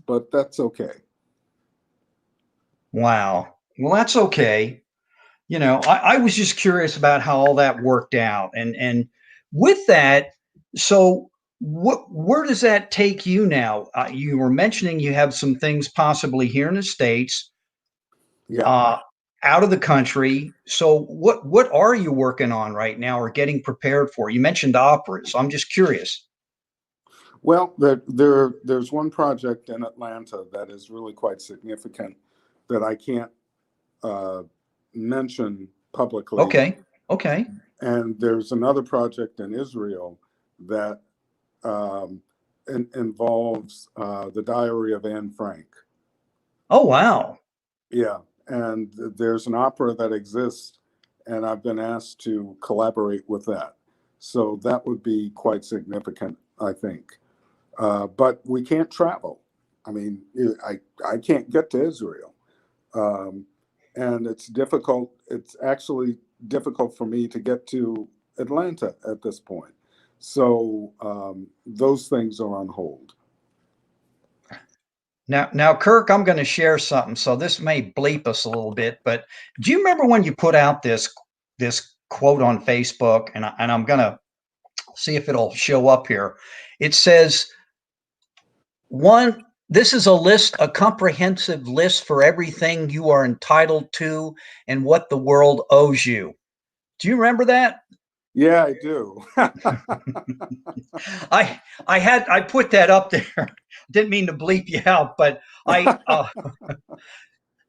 but that's okay. Wow. Well, that's okay. I was just curious about how all that worked out, and with that, so where does that take you now? You were mentioning you have some things possibly here in the States, Yeah. uh, out of the country. So what are you working on right now or getting prepared for? You mentioned operas. I'm just curious. Well, there's one project in Atlanta that is really quite significant that I can't uh, mention publicly, Okay. Okay. and there's another project in Israel that um, involves the Diary of Anne Frank. Oh, wow. Yeah, and there's an opera that exists, and I've been asked to collaborate with that. So that would be quite significant, I think. But we can't travel. I mean, I can't get to Israel, um, and it's difficult. It's actually difficult for me to get to Atlanta at this point. So those things are on hold. Now, Kirk, I'm going to share something. So this may bleep us a little bit, but do you remember when you put out this quote on Facebook? And I'm going to see if it'll show up here. It says, one, this is a list, a comprehensive list for everything you are entitled to and what the world owes you. Do you remember that? Yeah, I do. I put that up there. Didn't mean to bleep you out, but I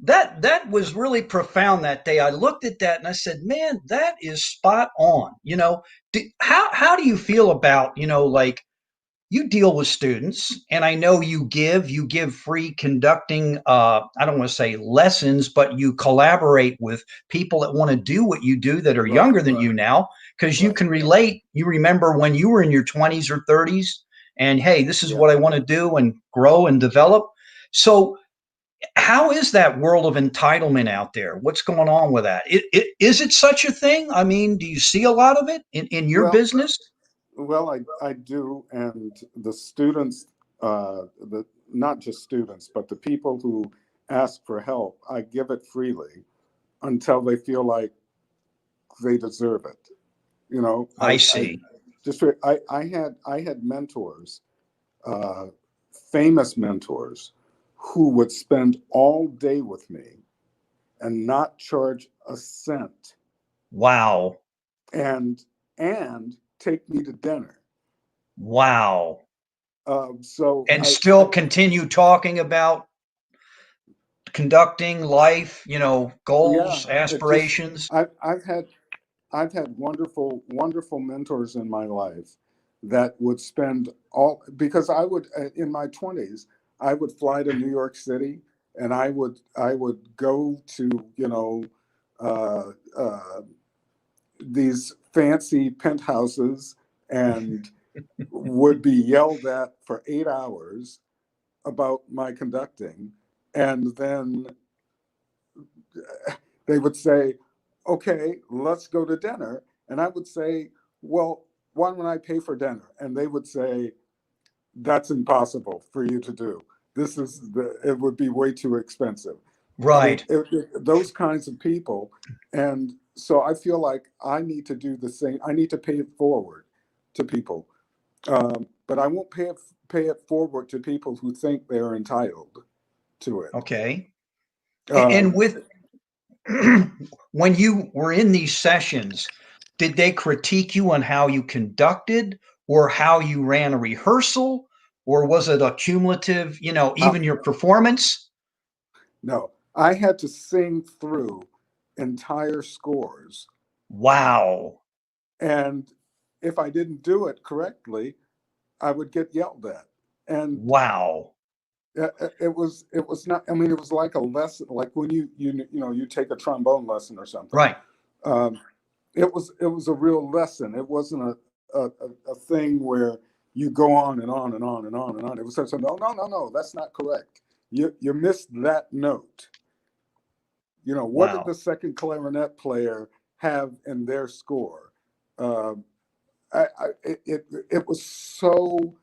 that was really profound that day. I looked at that and I said, "Man, that is spot on." How do you feel about, like, you deal with students, and I know you give free conducting, I don't want to say lessons, but you collaborate with people that want to do what you do that are Right, younger than you right, now, because you right. can relate. You remember when you were in your 20s or 30s, and hey, this is Yeah. what I want to do and grow and develop. So how is that world of entitlement out there? What's going on with that? Is it such a thing? I mean, do you see a lot of it in your Well, business? well, I do, and the students, the not just students, but the people who ask for help, I give it freely until they feel like they deserve it. You know, I I see. just I had mentors, uh, famous mentors, who would spend all day with me and not charge a cent, Wow. and take me to dinner. Wow. So And still continue talking about conducting life, yeah, goals, it just aspirations. I've had wonderful mentors in my life that would spend all, because I would in my 20s I would fly to New York City, and I would go to, uh, uh, these fancy penthouses, and would be yelled at for 8 hours about my conducting, and then they would say, "Okay, let's go to dinner." And I would say, "Well, why don't I pay for dinner?" And they would say, "That's impossible for you to do. It would be way too expensive." I mean, Right. those kinds of people. And so I feel like I need to do the same. I need to pay it forward to people. But I won't pay it forward to people who think they're entitled to it. Okay. And Um, with when you were in these sessions, did they critique you on how you conducted or how you ran a rehearsal? Or was it a cumulative, uh, even your performance? no, I had to sing through entire scores, Wow. and if I didn't do it correctly, I would get yelled at. And Wow. it was not. I mean, it was like a lesson, like when you take a trombone lesson or something. Right. Um, it was a real lesson. It wasn't a thing where you go on and on and on and on and on. It was such a no, that's not correct. You missed that note. What did Wow. the second clarinet player have in their score? Um, it was so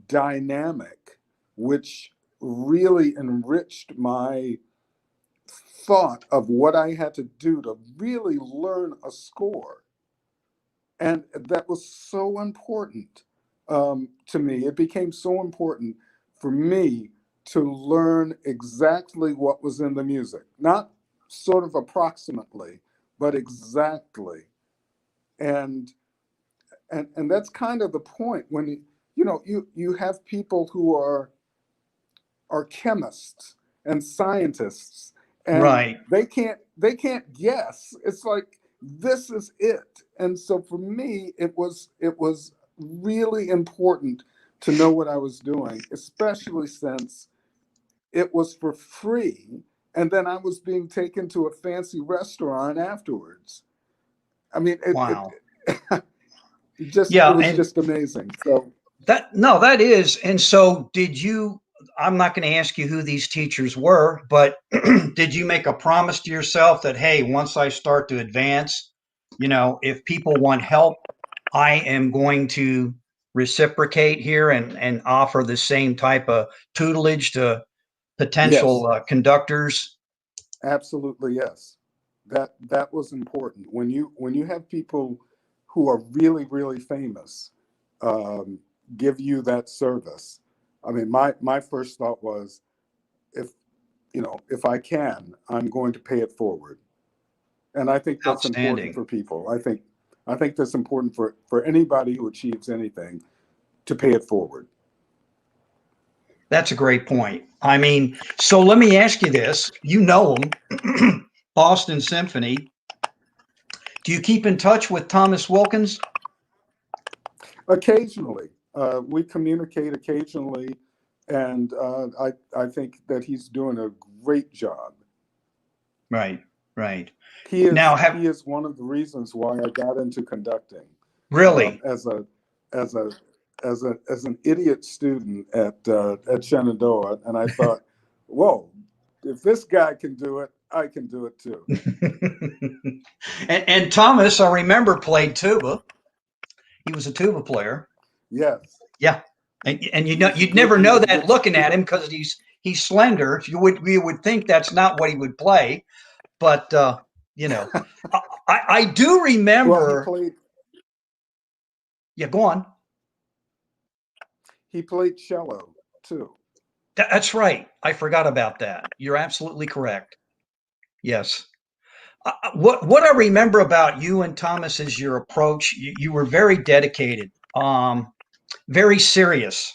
dynamic, which really enriched my thought of what I had to do to really learn a score. And that was so important to me. It became so important for me to learn exactly what was in the music, not sort of approximately, but exactly. And and that's kind of the point when you have people who are chemists and scientists, and Right. they can't guess. It's like this is it. And so for me, it was really important to know what I was doing, especially since it was for free, and then I was being taken to a fancy restaurant afterwards. I mean, Wow. it Yeah. was And just amazing. So that, no, that is. And so did you, I'm not going to ask you who these teachers were, but did you make a promise to yourself that, hey, once I start to advance, if people want help, I am going to reciprocate here and offer the same type of tutelage to yes, potential conductors? absolutely, yes. That was important. When you have people who are really, really famous um, give you that service. I mean, my first thought was, if if I can, I'm going to pay it forward. And I think that's important Outstanding. for people. I think that's important for anybody who achieves anything, to pay it forward. That's a great point. I mean, so let me ask you this. You know them, Boston Symphony. Do you keep in touch with Thomas Wilkins? Occasionally, we communicate occasionally, and I think that he's doing a great job. Right, right. He Now, is have he is one of the reasons why I got into conducting, really? as a as a as an idiot student at Shenandoah, and I thought, whoa, if this guy can do it, I can do it too. And Thomas, I remember, played tuba. He was a tuba player. Yes, Yeah, and he's a you'd good never he's know a that good looking at tuba. him because he's slender. You would think that's not what he would play, but you know, I do Well, he remember. played Yeah, go on. he played cello too. That's right. I forgot about that. You're absolutely correct. Yes. What I remember about you and Thomas is your approach. You were very dedicated, very serious.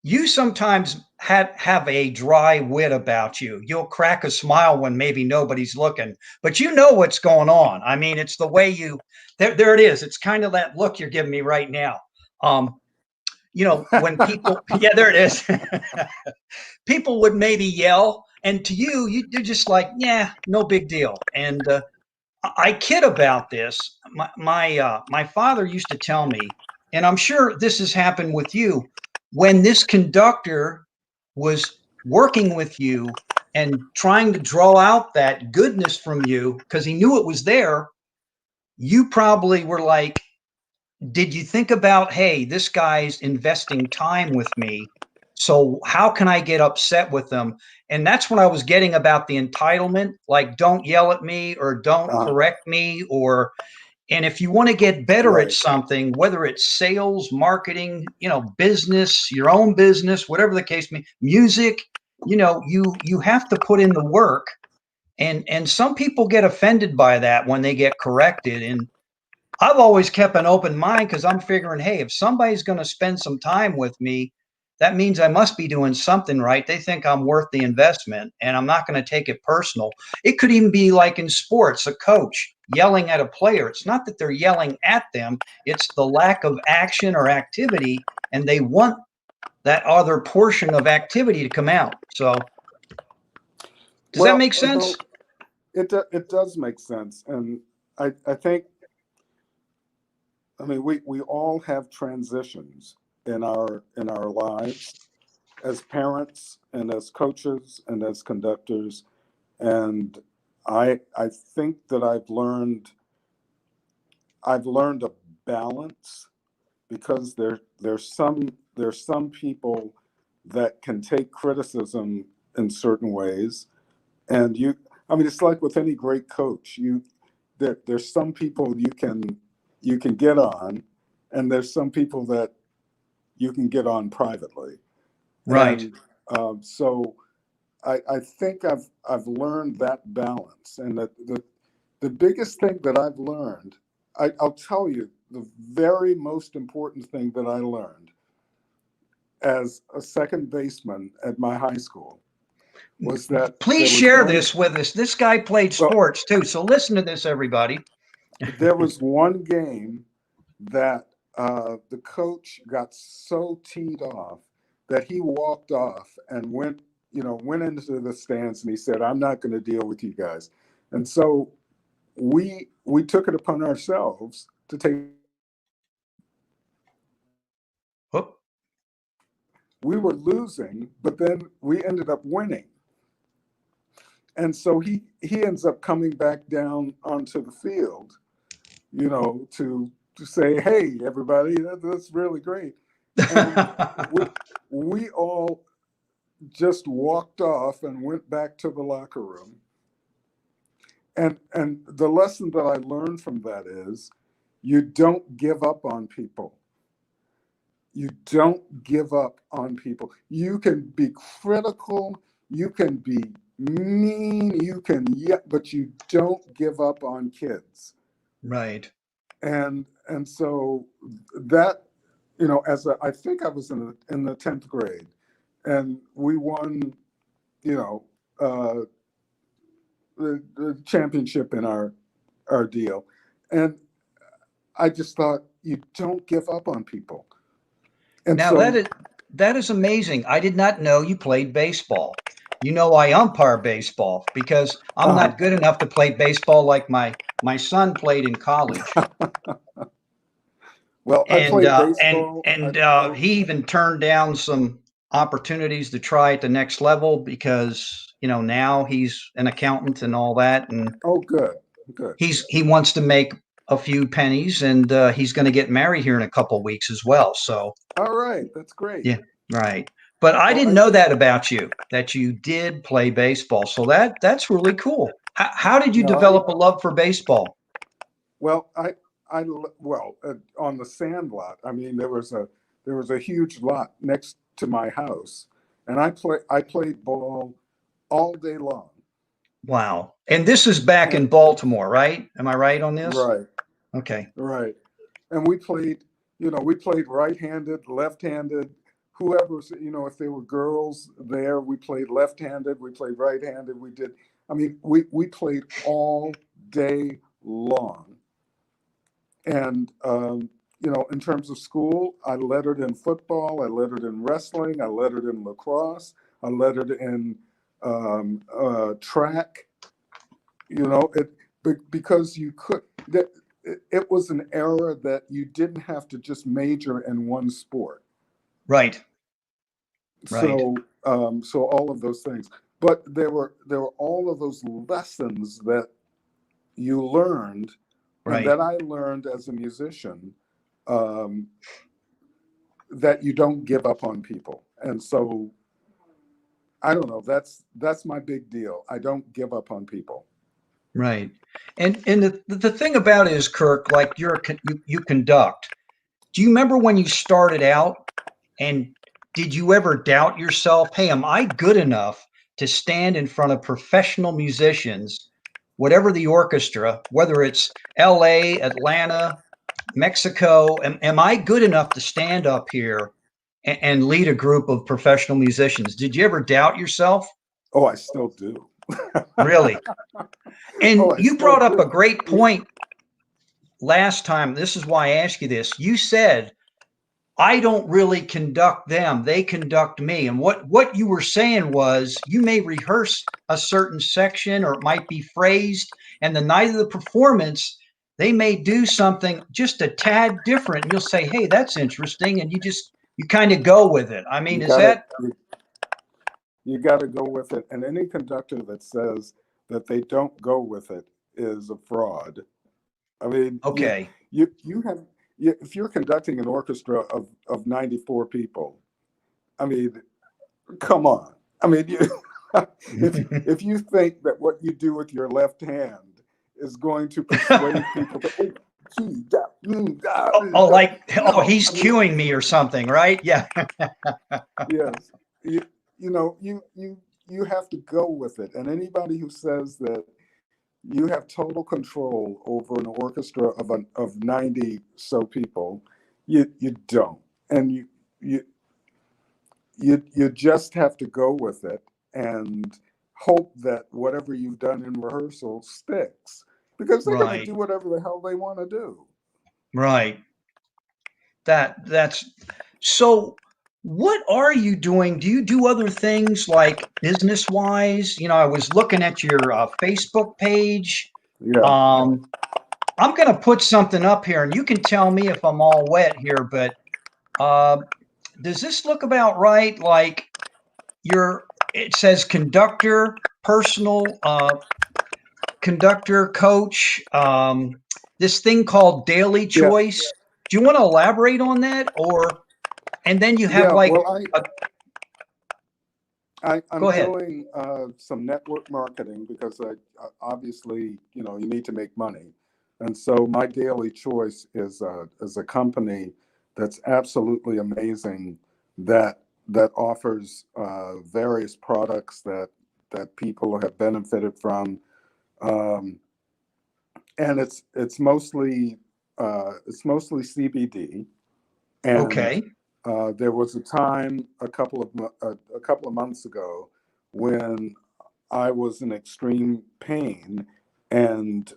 You sometimes have a dry wit about you. You'll crack a smile when maybe nobody's looking, but you know what's going on. I mean, it's the way you. There it is. It's kind of that look you're giving me right now. Um, when people, yeah, there it is. People would maybe yell, and to you're just like, yeah, no big deal. And I kid about this. My father used to tell me, and I'm sure this has happened with you, when this conductor was working with you and trying to draw out that goodness from you because he knew it was there. You probably were like, did you think about, hey, this guy's investing time with me, so how can I get upset with them? And that's what I was getting about the entitlement, like, don't yell at me or don't uh, correct me. Or and if you want to get better at right. something, whether it's sales, marketing, business, your own business, whatever the case may be, music, you have to put in the work. And some people get offended by that when they get corrected. And I've always kept an open mind because I'm figuring, hey, if somebody's going to spend some time with me, that means I must be doing something right. They think I'm worth the investment, and I'm not going to take it personal. It could even be like in sports, a coach yelling at a player. It's not that they're yelling at them, it's the lack of action or activity, and they want that other portion of activity to come out. So, does that Well, make sense? it does make sense, and I think, I mean, we all have transitions in our lives, as parents and as coaches and as conductors, and I think that I've learned a balance, because there's some people that can take criticism in certain ways. And I mean, it's like with any great coach, there's some people you can get on, and there's some people that you can get on privately. Right. And so I think I've learned that balance, and that the biggest thing that I've learned, I'll tell you, the very most important thing that I learned as a second baseman at my high school was that Please there was share one, this with us. This guy played well, sports too. So listen to this, everybody. there was one game that the coach got so teed off that he walked off and went into the stands, and he said, "I'm not going to deal with you guys." And so we took it upon ourselves to take. Whoop. We were losing, but then we ended up winning. And so he ends up coming back down onto the field, to say, "Hey, everybody, that's really great." And we all just walked off and went back to the locker room. And the lesson that I learned from that is, you don't give up on people. You don't give up on people. You can be critical, you can be mean, but you don't give up on kids. Right. And so that, I think I was in the 10th grade, and we won, uh, the championship in our deal. And I just thought, you don't give up on people. And Now so, that is amazing. I did not know you played baseball. You know, I umpire baseball because I'm uh, not good enough to play baseball like my son played in college. well, I And played baseball. he even turned down some opportunities to try at the next level because now he's an accountant and all that, and Oh, good, good. he wants to make a few pennies, and he's going to get married here in a couple of weeks as well. So All right, that's great. yeah, right. But I Well, didn't know that about you, that you did play baseball. So that's really cool. How did you no, I develop a love for baseball? well, well, on the sand lot. I mean, there was a huge lot next to my house, and I played ball all day long. Wow. And this is back And in Baltimore, right? Am I right on this? right, Okay. right. And we played right-handed, left-handed, whoever's, if there were girls there, we played left-handed, we played right-handed, I mean, we played all day long. And, in terms of school, I lettered in football, I lettered in wrestling, I lettered in lacrosse, I lettered in track, because it was an era that you didn't have to just major in one sport. Right. Right. So all of those things, but there were all of those lessons that you learned, and Right. that I learned as a musician, um, that you don't give up on people. And so I don't know. That's my big deal. I don't give up on people. Right. And the thing about it is, Kirk, like you conduct. Do you remember when you started out, and did you ever doubt yourself? Hey, am I good enough to stand in front of professional musicians, whatever the orchestra, whether it's LA, Atlanta, Mexico, am I good enough to stand up here and lead a group of professional musicians? Did you ever doubt yourself? Oh, I still do. Really? Oh, And I you still brought up a do. great You, point last time. This is why I ask you this. You said, I don't really conduct them. They conduct me. And what you were saying was you may rehearse a certain section, or it might be phrased, and the night of the performance, they may do something just a tad different. And you'll say, hey, that's interesting. And you kind of go with it. I mean, you is gotta that you gotta go with it. And any conductor that says that they don't go with it is a fraud. I mean, okay? you have if you're conducting an orchestra of 94 people, I mean, Come on. I mean, if you think that what you do with your left hand is going to persuade people to, oh, gee, Oh, like, oh, no, he's I mean, cueing me or something, right? Yeah. yes, you know, you have to go with it. And anybody who says that you have total control over an orchestra of 90 so people, you don't. And you you just have to go with it and hope that whatever you've done in rehearsal sticks, because they're going to Right. do whatever the hell they want to do. Right. That's so. What are you doing? Do you do other things like business wise? You know, I was looking at your Facebook page. Yeah, Um, I'm going to put something up here, and you can tell me if I'm all wet here. But uh, does this look about right? Like your, it says conductor, personal conductor, coach. This thing called daily yeah, choice. Do you want to elaborate on that, or and then you have yeah. like Well, a, I'm go ahead. doing some network marketing because obviously, you know, you need to make money. And so my daily choice is a company that's absolutely amazing, that offers various products that people have benefited from. Um, and it's mostly CBD. And Okay. there was a time a couple of months ago when I was in extreme pain, and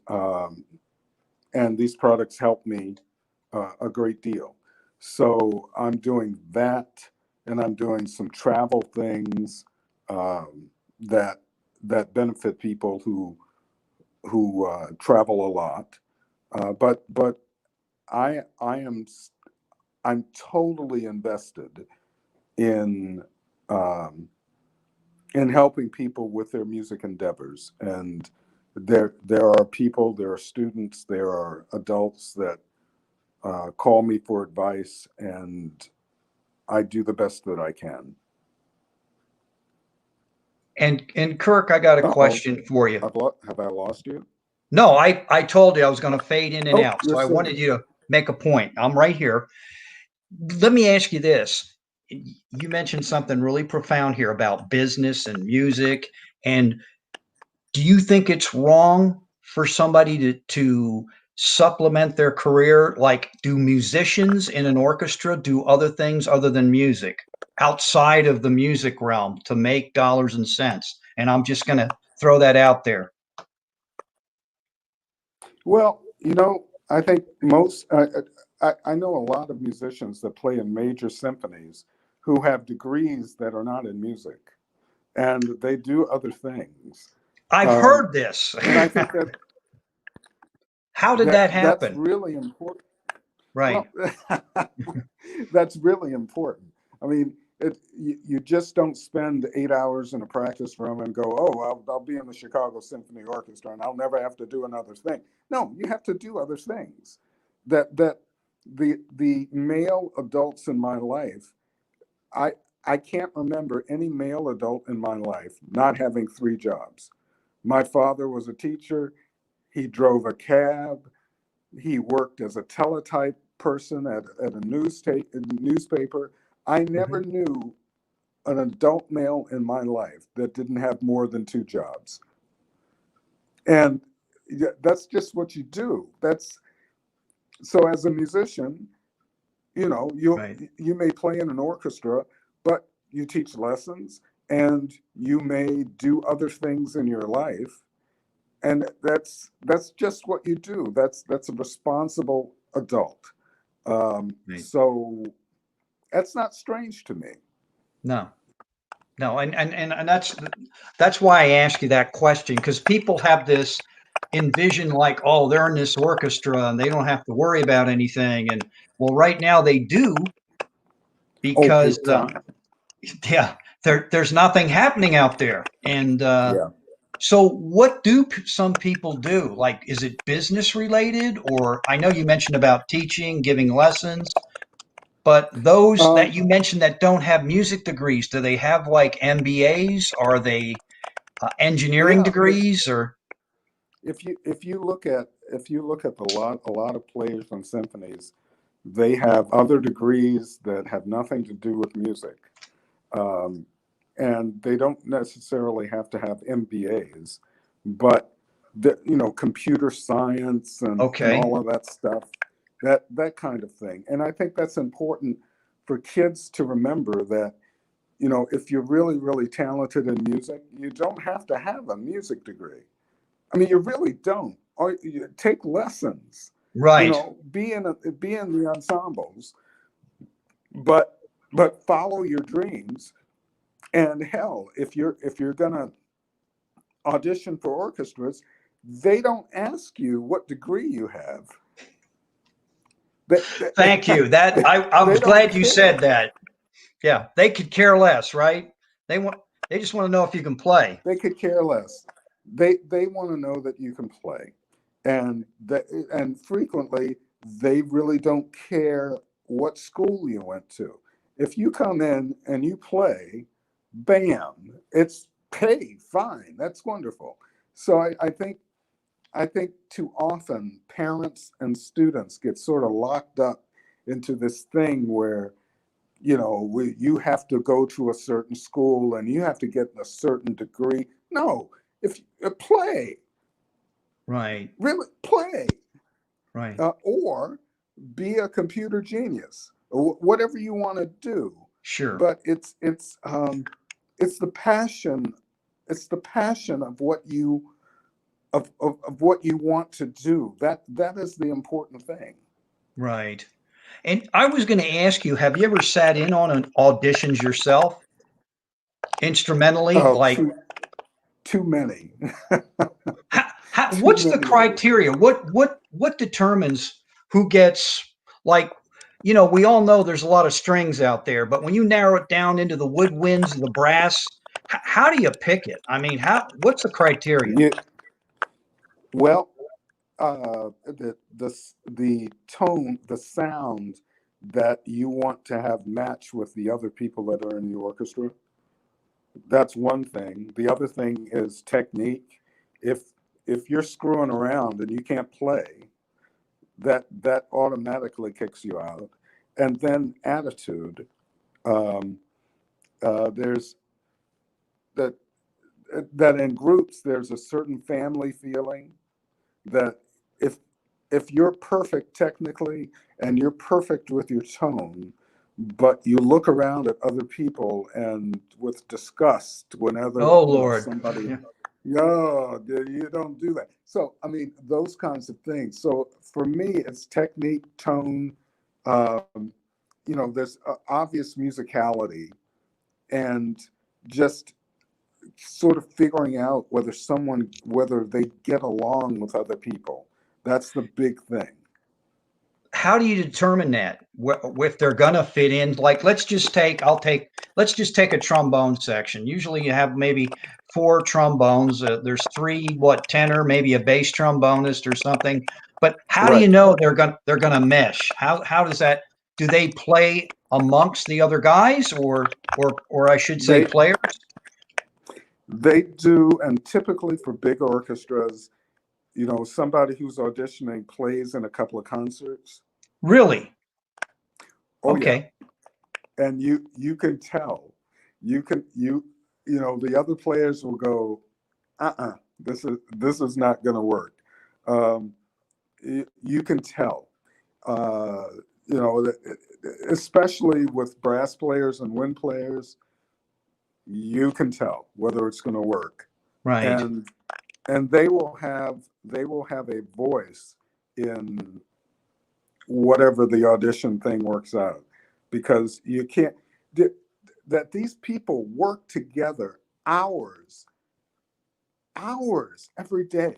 these products helped me a great deal. So I'm doing that, and I'm doing some travel things that benefit people who travel a lot. But I am I'm totally invested in um, in helping people with their music endeavors. And there are people, there are students, there are adults that call me for advice, and I do the best that I can. And Kirk, I got a Uh-oh, question for you. have I lost you? No, I told you I was going to fade in and Oh, out, you're so I still wanted there. you to make a point. I'm right here. Let me ask you this. You mentioned something really profound here about business and music. And do you think it's wrong for somebody to supplement their career? Like, do musicians in an orchestra do other things other than music outside of the music realm to make dollars and cents? And I'm just going to throw that out there. Well, you know, I think most, I know a lot of musicians that play in major symphonies who have degrees that are not in music, and they do other things. I've Um, heard this. and I think How did that that's happen? really important. Right. Well, that's really important. I mean, you just don't spend 8 hours in a practice room and go, oh, I'll be in the Chicago Symphony Orchestra and I'll never have to do another thing. No, you have to do other things. That the male adults in my life, I I can't remember any male adult in my life not having three jobs. My father was a teacher. He drove a cab. He worked as a teletype person at a newspaper. I never Mhm. knew an adult male in my life that didn't have more than two jobs. And that's just what you do. That's so as a musician, you know, Right. you may play in an orchestra, but you teach lessons and you may do other things in your life, and that's just what you do. That's a responsible adult. Right. So that's not strange to me. No. No, and that's why I ask you that question, because people have this envision like, oh, they're in this orchestra and they don't have to worry about anything. And well, right now they do Oh, because big time. yeah, there's nothing happening out there. And Yeah. so what do some people do? Like, is it business related? Or I know you mentioned about teaching, giving lessons. But those that Um, you mentioned that don't have music degrees, do they have like MBAs? Are they engineering yeah, degrees or? if you look at a lot of players and symphonies, they have other degrees that have nothing to do with music, um, and they don't necessarily have to have MBAs, but computer science and Okay, all of that stuff, that kind of thing. And I think that's important for kids to remember that, if you're really, really talented in music, you don't have to have a music degree. I mean, you really don't. Or you take lessons, right, be in the ensembles, but follow your dreams. And hell, if you're gonna audition for orchestras, they don't ask you what degree you have. They thank you. That I they was don't glad you care. said that. Yeah, they could care less, right? They want they just want to know if you can play. They could care less. They want to know that you can play, and frequently they really don't care what school you went to. If you come in and you play, bam, it's paid fine. That's wonderful. So I think too often parents and students get sort of locked up into this thing where you have to go to a certain school and you have to get a certain degree. No, if play, Right, really play, right, or be a computer genius, or whatever you want to do. sure, But it's the passion, it's the passion of what you want to do. That is the important thing. right. And I was going to ask you, have you ever sat in on an auditions yourself instrumentally? Oh, Like, too many, too what's the many of them. criteria? What determines who gets like? We all know there's a lot of strings out there, but when you narrow it down into the woodwinds, the brass, how do you pick it? I mean, how? What's the criteria? You, well, the tone, the sound that you want to have match with the other people that are in the orchestra. That's one thing. The other thing is technique. If if you're screwing around and you can't play, that automatically kicks you out. And then attitude. Um, there's that that in groups there's a certain family feeling that if you're perfect technically and you're perfect with your tone, but you look around at other people and with disgust whenever Oh Lord, somebody, yeah, no, you don't do that. So I mean those kinds of things. So for me, it's technique, tone. Um, there's obvious musicality and just sort of figuring out whether they get along with other people. That's the big thing. how do you determine that if they're gonna fit in? Like, let's just take a trombone section. Usually, you have maybe four trombones. There's three, what, tenor, maybe a bass trombonist or something. But how do you Right. know they're gonna mesh? How does that? Do they play amongst the other guys, or I should say, They players? they do, and typically for big orchestras, somebody who's auditioning plays in a couple of concerts. Really? Oh yeah, Okay. and you can tell. You can the other players will go, this is not going to work. Um, you can tell. Uh, especially with brass players and wind players, you can tell whether it's going to work, Right. and they will have a voice in whatever the audition thing works out, because you can't that these people work together hours every day,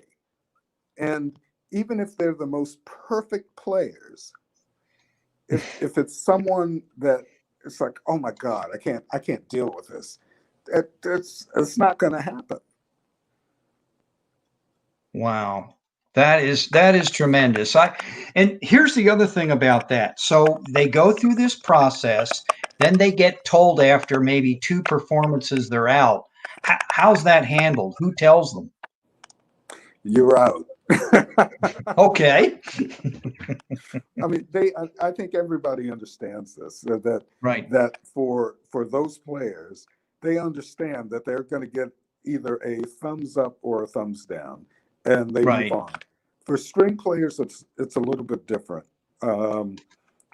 and even if they're the most perfect players, if it's someone that it's like, oh my god, I can't deal with this, it's not going to happen. Wow. That is tremendous. And here's the other thing about that. So they go through this process, then they get told after maybe two performances they're out. How's that handled? Who tells them? You're out. Okay. I mean, I think everybody understands this, Right. that for those players, they understand that they're going to get either a thumbs up or a thumbs down, and they move Right. on. For string players, it's a little bit different,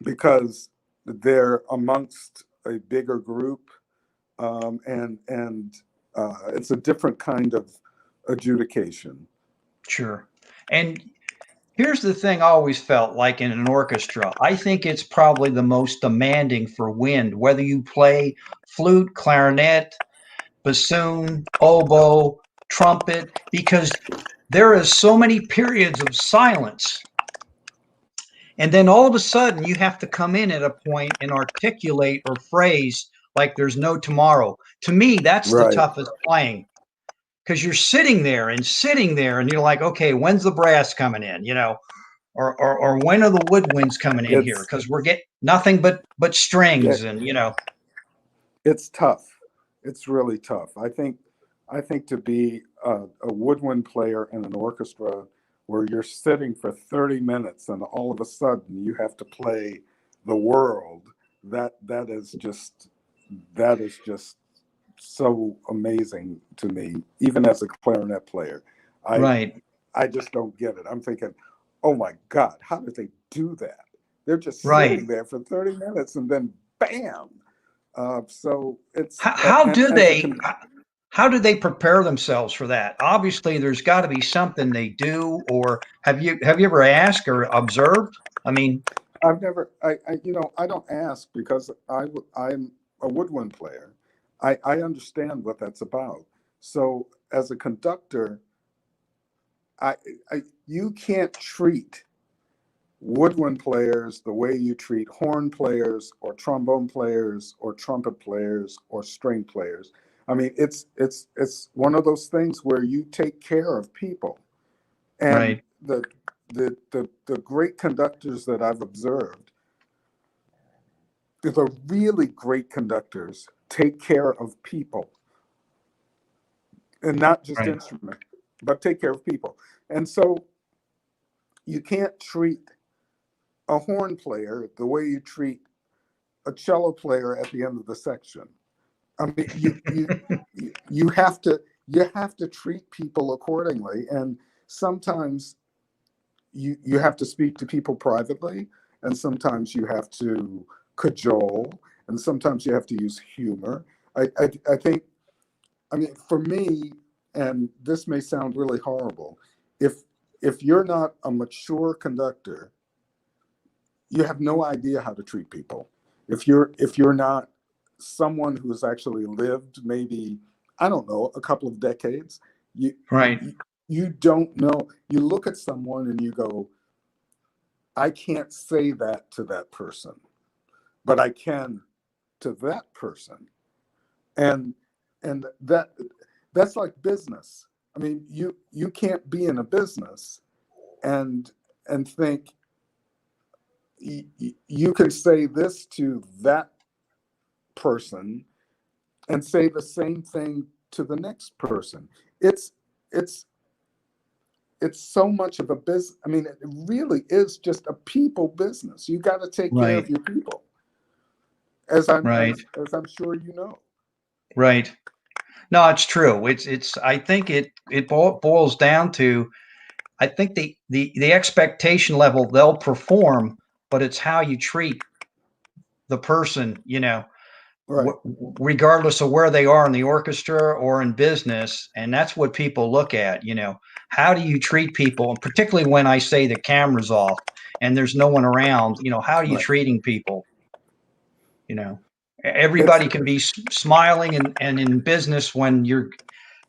because they're amongst a bigger group, and it's a different kind of adjudication. Sure. And here's the thing I always felt like in an orchestra. I think it's probably the most demanding for wind, whether you play flute, clarinet, bassoon, oboe, trumpet, because there is so many periods of silence. And then all of a sudden you have to come in at a point and articulate or phrase like there's no tomorrow. To me, that's the Right. toughest playing because you're sitting there and you're like, okay, when's the brass coming in? Or when are the woodwinds coming in here? It's Because we're getting nothing but yeah, strings and it's tough. It's really tough. I think to be a woodwind player in an orchestra where you're sitting for 30 minutes and all of a sudden you have to play the world, that is just so amazing to me, even as a clarinet player. I right, I just don't get it. I'm thinking, oh my God, how did they do that? They're just right. sitting there for 30 minutes and then bam. So it's How and do as a they how do they prepare themselves for that? Obviously, there's got to be something they do, or have you ever asked or observed? I mean, I've never I don't ask because I'm a woodwind player. I understand what that's about. So as a conductor, I, you can't treat woodwind players the way you treat horn players or trombone players or trumpet players or string players. I mean, it's one of those things where you take care of people. And right, the great conductors that I've observed, the really great conductors take care of people and not just right, instrument, but take care of people. And so you can't treat a horn player the way you treat a cello player at the end of the section. I mean, you have to treat people accordingly, and sometimes you have to speak to people privately, and sometimes you have to cajole, and sometimes you have to use humor. I think, I mean, for me, and this may sound really horrible, if if you're not a mature conductor, you have no idea how to treat people. If you're not someone who's actually lived maybe, I don't know, a couple of decades, you right, you, you don't know. You look at someone and you go, I can't say that to that person, but I can to that person. And that's like business. I mean, you can't be in a business and think you can say this to that person and say the same thing to the next person. It's it's it's so much of a business. I mean, it really is just a people business. You got to take care of right, your people, as I'm right, as I'm sure you know. right. No, it's true. It's. I think it boils down to. I think the expectation level they'll perform, but it's how you treat the person. Right. Regardless of where they are in the orchestra or in business, and that's what people look at. How do you treat people, and particularly when I say the camera's off and there's no one around. How are you Right. treating people? You know, It's everybody can be smiling and in business when you're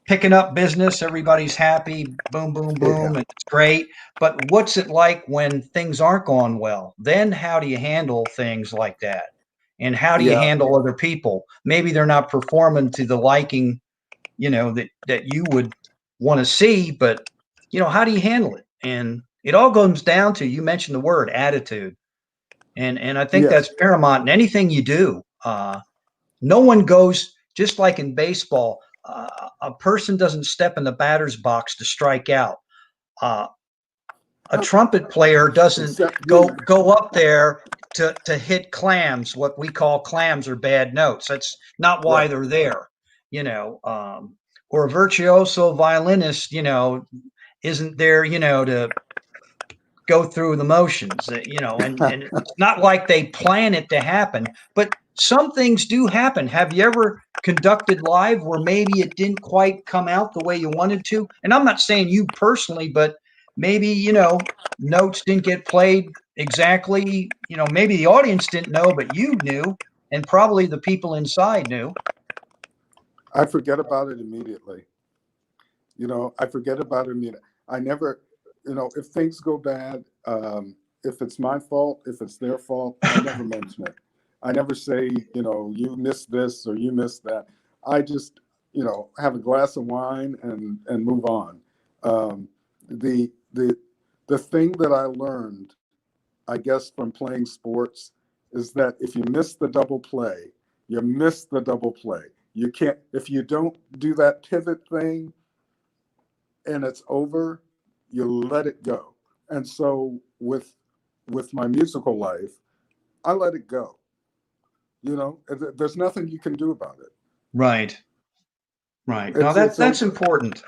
picking up business, everybody's happy, boom, boom, yeah. boom, and it's great. But what's it like when things aren't going well? Then how do you handle things like that? And how do you Yeah. handle other people? Maybe they're not performing to the liking, that you would want to see, but how do you handle it? And it all comes down to, you mentioned the word attitude. And I think Yes. that's paramount in anything you do. No one goes, just like in baseball, a person doesn't step in the batter's box to strike out. Uh, a trumpet player doesn't Except me. go up there to hit clams. What we call clams are bad notes. That's not why Right. they're there, you know. Or a virtuoso violinist, isn't there, to go through the motions, and it's not like they plan it to happen, but some things do happen. Have you ever conducted live where maybe it didn't quite come out the way you wanted to? And I'm not saying you personally, but maybe, notes didn't get played exactly, maybe the audience didn't know, but you knew, and probably the people inside knew. I forget about it immediately. I forget about it immediately. I never, if things go bad, if it's my fault, if it's their fault, I never mention it. I never say, you missed this or you missed that. I just, have a glass of wine and move on. The the the thing that I learned, I guess, from playing sports is that if you miss the double play, you miss the double play. You can't, if you don't do that pivot thing and it's over, you let it go. And so with my musical life, I let it go. There's nothing you can do about it. Right. Right. Now It's that's over. important.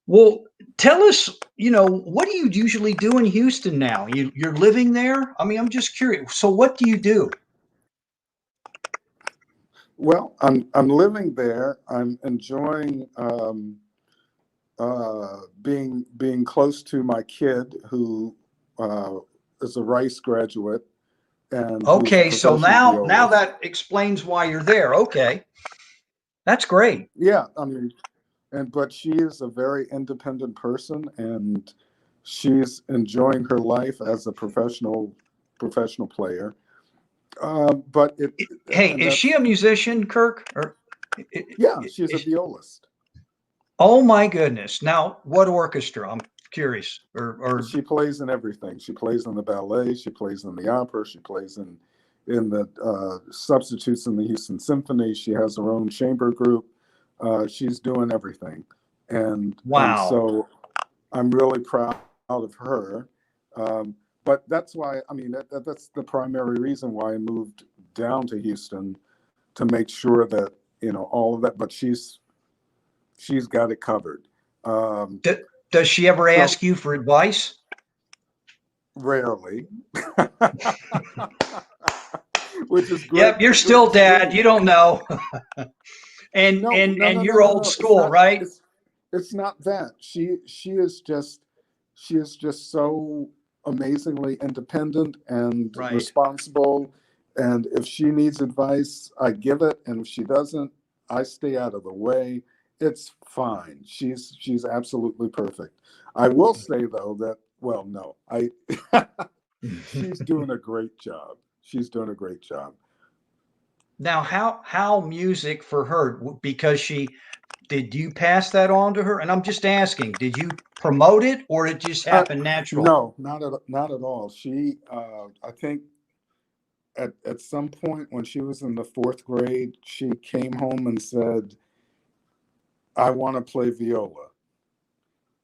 Well, tell us, what do you usually do in Houston now? You're living there? I mean, I'm just curious. So what do you do? Well, I'm living there. I'm enjoying being close to my kid who uh, is a Rice graduate and who's a Okay, so professional now violist. that explains why you're there. Okay. That's great. Yeah, I mean, but she is a very independent person, and she's enjoying her life as a professional player. But it Hey, and is she that's a musician, Kirk? Or yeah, she's a is, violist. oh my goodness. Now, what orchestra? I'm curious. Or She plays in everything. She plays in the ballet. She plays in the opera. She plays in the substitutes in the Houston Symphony. She has her own chamber group. She's doing everything, and wow. so I'm really proud of her. But that's why I mean that's the primary reason why I moved down to Houston to make sure that all of that. But she's got it covered. Um, D- does she ever so ask you for advice? rarely, which is great. Yep, you're Which still is dad. great. You don't know. and No, and no, and no, no, you're no, old no. It's school, not. right? It's not that. She is just so amazingly independent and Right. responsible. And if she needs advice, I give it. And if she doesn't, I stay out of the way. It's fine. She's absolutely perfect. I will say though that well, no, I she's doing a great job. She's doing a great job. Now, how music for her? Because did you pass that on to her? And I'm just asking, did you promote it or it just Uh, happened natural? no, not at all. She, I think, at some point when she was in the fourth grade, she came home and said, "I want to play viola."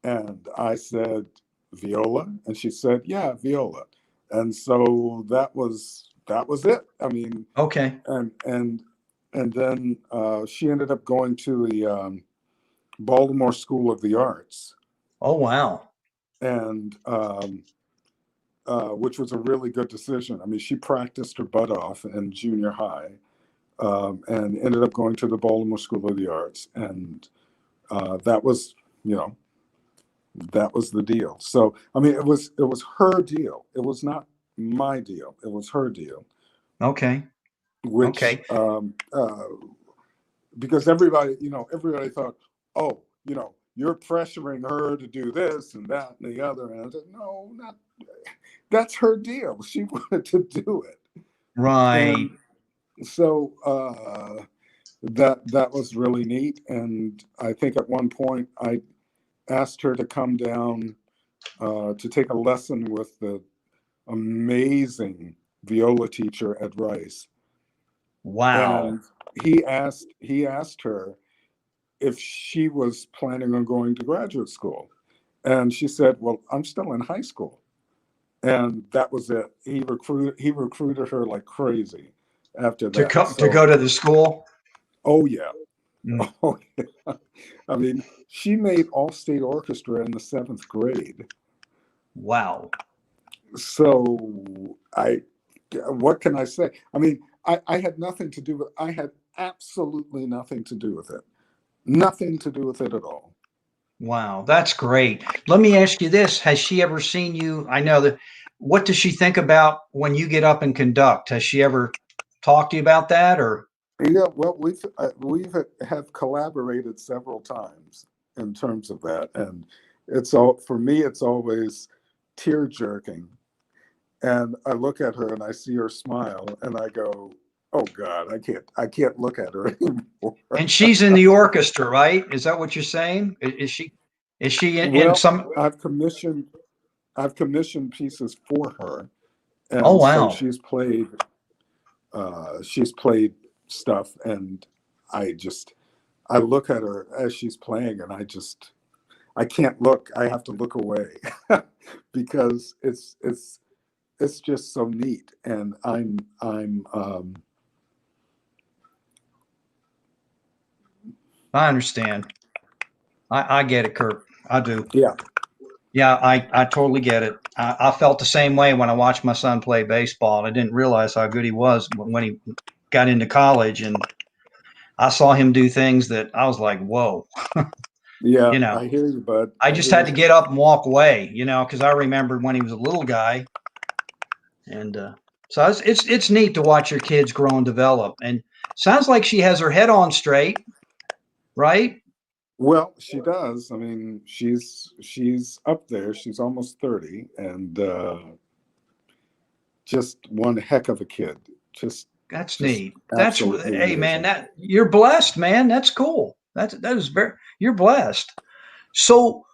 And I said, "Viola?" And she said, "Yeah, viola." And so that was it. I mean, Okay. and then she ended up going to the Baltimore School of the Arts, Oh wow. and which was a really good decision. I mean, she practiced her butt off in junior high, and ended up going to the Baltimore School of the Arts, and that was, you know, that was the deal. So, I mean, it was her deal. It was not my deal. It was her deal, Okay. which Okay. because everybody thought, oh, you're pressuring her to do this and that and the other, and I said, no, not that's her deal. She wanted to do it, Right. and so that was really neat. And I think at one point asked her to come down to take a lesson with the amazing viola teacher at Rice. Wow. And he asked her if she was planning on going to graduate school. And she said, "Well, I'm still in high school." And that was it. He recruited her like crazy after To that. come to So, go to the school. oh yeah. Mm. Oh yeah. I mean, she made all state orchestra in the seventh grade. Wow. So what can I say? I mean, I had nothing to do with, I had absolutely nothing to do with it. Nothing to do with it at all. Wow, that's great. Let me ask you this. Has she ever seen you? I know that. What does she think about when you get up and conduct? Has she ever talked to you about that or? Yeah, well, we've have collaborated several times in terms of that, and it's all for me. It's always tear jerking, and I look at her and I see her smile, and I go, "Oh God, I can't look at her anymore." And she's in the orchestra, right? Is that what you're saying? Is she in Well, some? I've commissioned pieces for her, Oh, and so wow. she's played stuff, and I just I look at her as she's playing, and I can't look. I have to look away because it's just so neat, and I understand. I get it, Kurt. I do. yeah. Yeah, I totally get it. I felt the same way when I watched my son play baseball. I didn't realize how good he was when he got into college, and I saw him do things that I was like, "Whoa!" Yeah, You know, I hear you, bud. I I just hear had to you. get up and walk away. Because I remembered when he was a little guy, and so it's neat to watch your kids grow and develop. And sounds like she has her head on straight, right? Well, she does. I mean, she's up there. She's almost 30, and just one heck of a kid. Just That's just neat. absolutely Hey man, amazing. that you're blessed, man. That's cool. That is very you're blessed. So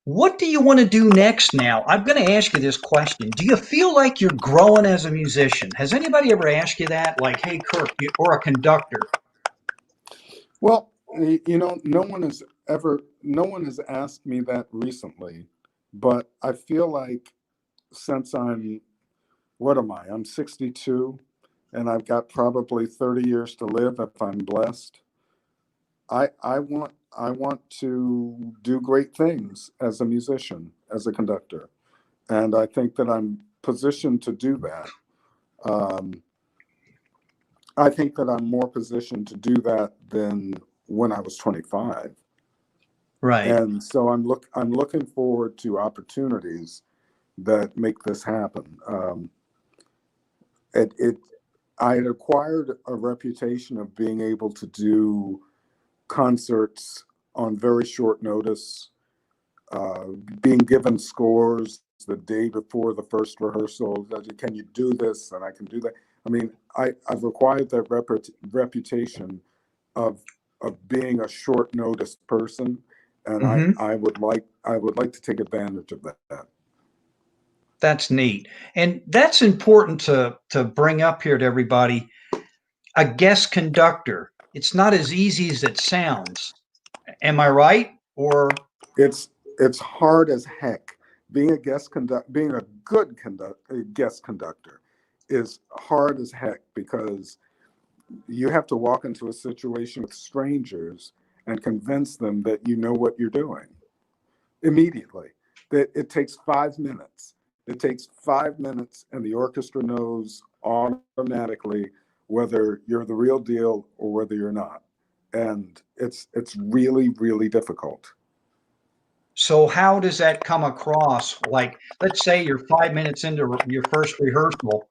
what do you want to do next now? I'm going to ask you this question. Do you feel like you're growing as a musician? Has anybody ever asked you that? Like, hey, Kirk, or a conductor? Well, no one has asked me that recently, but I feel like since what am I? I'm 62, and I've got probably 30 years to live if I'm blessed. I want to do great things as a musician, as a conductor, and I think that I'm positioned to do that. Um, I think that I'm more positioned to do that than when I was 25. Right. And so I'm looking forward to opportunities that make this happen. It I had acquired a reputation of being able to do concerts on very short notice, uh, being given scores the day before the first rehearsal. Can you do this? And I can do that. I mean, I've acquired that reputation of being a short notice person, and Mm-hmm. I would like to take advantage of that. That's neat. And that's important to bring up here to everybody. A guest conductor. It's not as easy as it sounds. Am I right? Or It's it's hard as heck. Being a good guest conductor is hard as heck because you have to walk into a situation with strangers and convince them that you know what you're doing immediately. That it takes 5 minutes. It takes 5 minutes, and the orchestra knows automatically whether you're the real deal or whether you're not. And it's really, really difficult. so how does that come across? Like, let's say you're 5 minutes into your first rehearsal.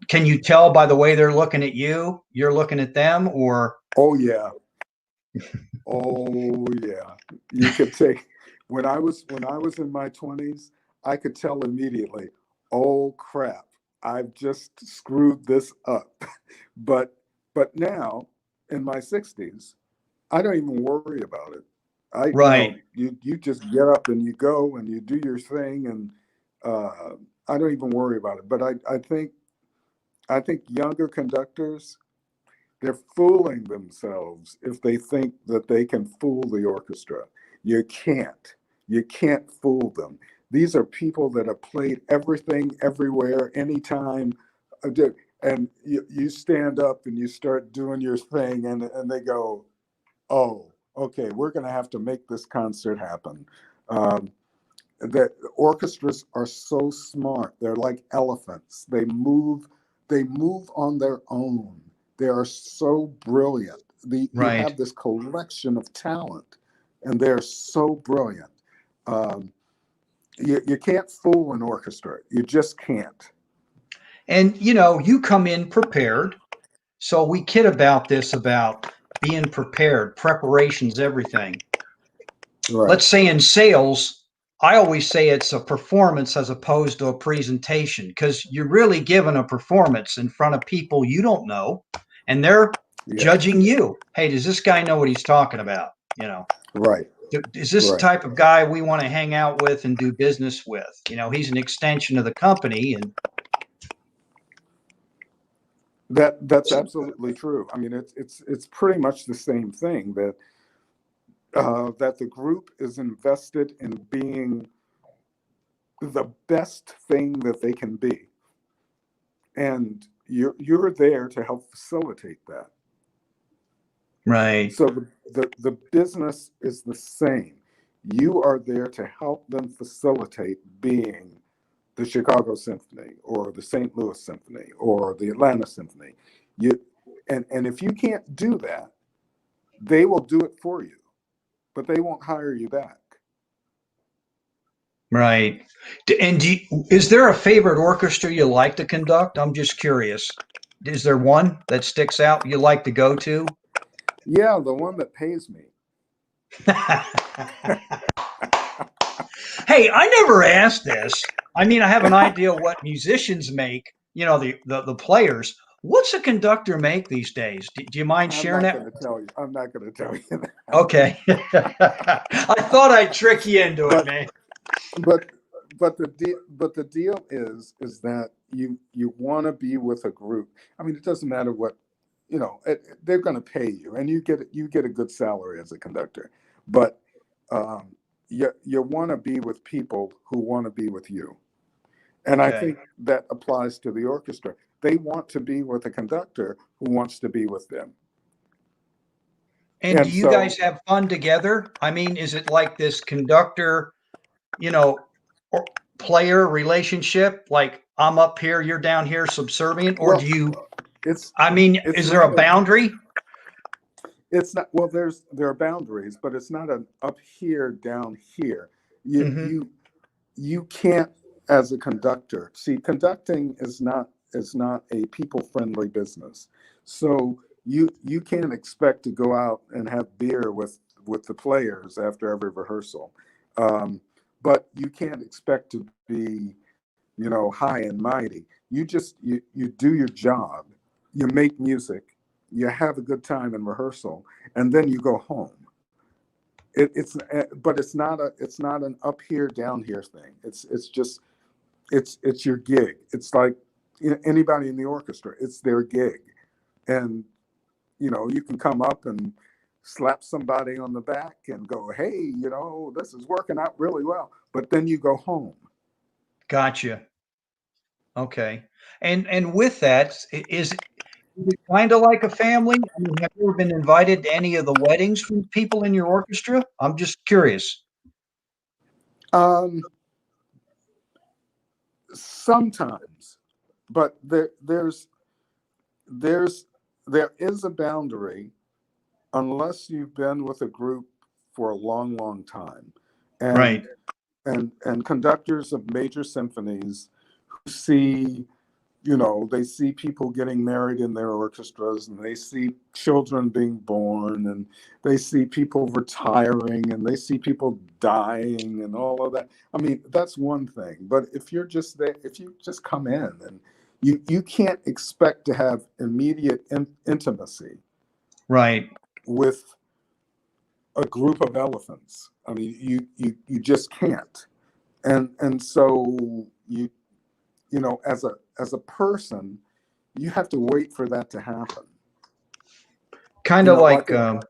Can you tell by the way they're looking at you, you're looking at them, or Oh yeah. Oh yeah. You could take when I was in my 20s, I could tell immediately, oh crap, I've just screwed this up. But now in my 60s, I don't even worry about it. Right. You just get up and you go and you do your thing, and I don't even worry about it. But I think younger conductors, they're fooling themselves if they think that they can fool the orchestra. You can't. You can't fool them. These are people that have played everything, everywhere, anytime. And you stand up and you start doing your thing, and they go, oh, okay, we're going to have to make this concert happen. Um, that orchestras are so smart. They're like elephants. They move on their own. They are so brilliant. You Right. have this collection of talent, and they're so brilliant. Um, you can't fool an orchestra. You just can't. And you come in prepared. So we kid about this, about being prepared, preparation's everything. Right. Let's say in sales, I always say it's a performance as opposed to a presentation, because you're really giving a performance in front of people you don't know, and they're Yeah. judging you. Hey, does this guy know what he's talking about? Right. Is this the Right. type of guy we want to hang out with and do business with? He's an extension of the company. And That's absolutely true. I mean, it's pretty much the same thing, that the group is invested in being the best thing that they can be, and you're there to help facilitate that. right. So the business is the same. You are there to help them facilitate being the Chicago Symphony or the St. Louis Symphony or the Atlanta Symphony. You and if you can't do that, they will do it for you, but they won't hire you back. Right. And is there a favorite orchestra you like to conduct? I'm just curious. Is there one that sticks out you like to go to? Yeah, the one that pays me. Hey, I never asked this. I mean, I have an idea what musicians make, the players. What's a conductor make these days? Do you mind I'm sharing not that? going to tell you. I'm not going to tell you that. Okay. I thought I'd trick you into it, But man. but the deal is that you want to be with a group. I mean, it doesn't matter what, they're going to pay you, and you get a good salary as a conductor. But um, you want to be with people who want to be with you, and I Okay. think that applies to the orchestra. They want to be with a conductor who wants to be with them, And do and you guys so have fun together? I mean, is it like this conductor, you know, or player relationship? Like I'm up here, you're down here subservient, or do well, you, it's I mean, it's is there a not a boundary? It's not, well, there are boundaries, but it's not an up here, down here. You Hmm. you you can't, as a conductor. See, conducting is not a people friendly business. So you can't expect to go out and have beer with the players after every rehearsal. Um, but you can't expect to be, high and mighty. You do your job, you make music, you have a good time in rehearsal, and then you go home. But it's not an up here down here thing. It's just it's your gig. It's like, anybody in the orchestra. It's their gig, and you can come up and slap somebody on the back and go, hey, this is working out really well. But then you go home. Gotcha. Okay. And with that, is it kind of like a family? I mean, have you ever been invited to any of the weddings from people in your orchestra? I'm just curious. Um, Sometimes, but there's there is a boundary unless you've been with a group for a long, long time, Right. and and conductors of major symphonies who see, they see people getting married in their orchestras, and they see children being born, and they see people retiring, and they see people dying, and all of that. I mean, that's one thing. But if you're just there, if you just come in, and you can't expect to have immediate intimacy Right. with a group of elephants. I mean, you just can't. And so you know, as a person, you have to wait for that to happen. Kind You of know, like like a,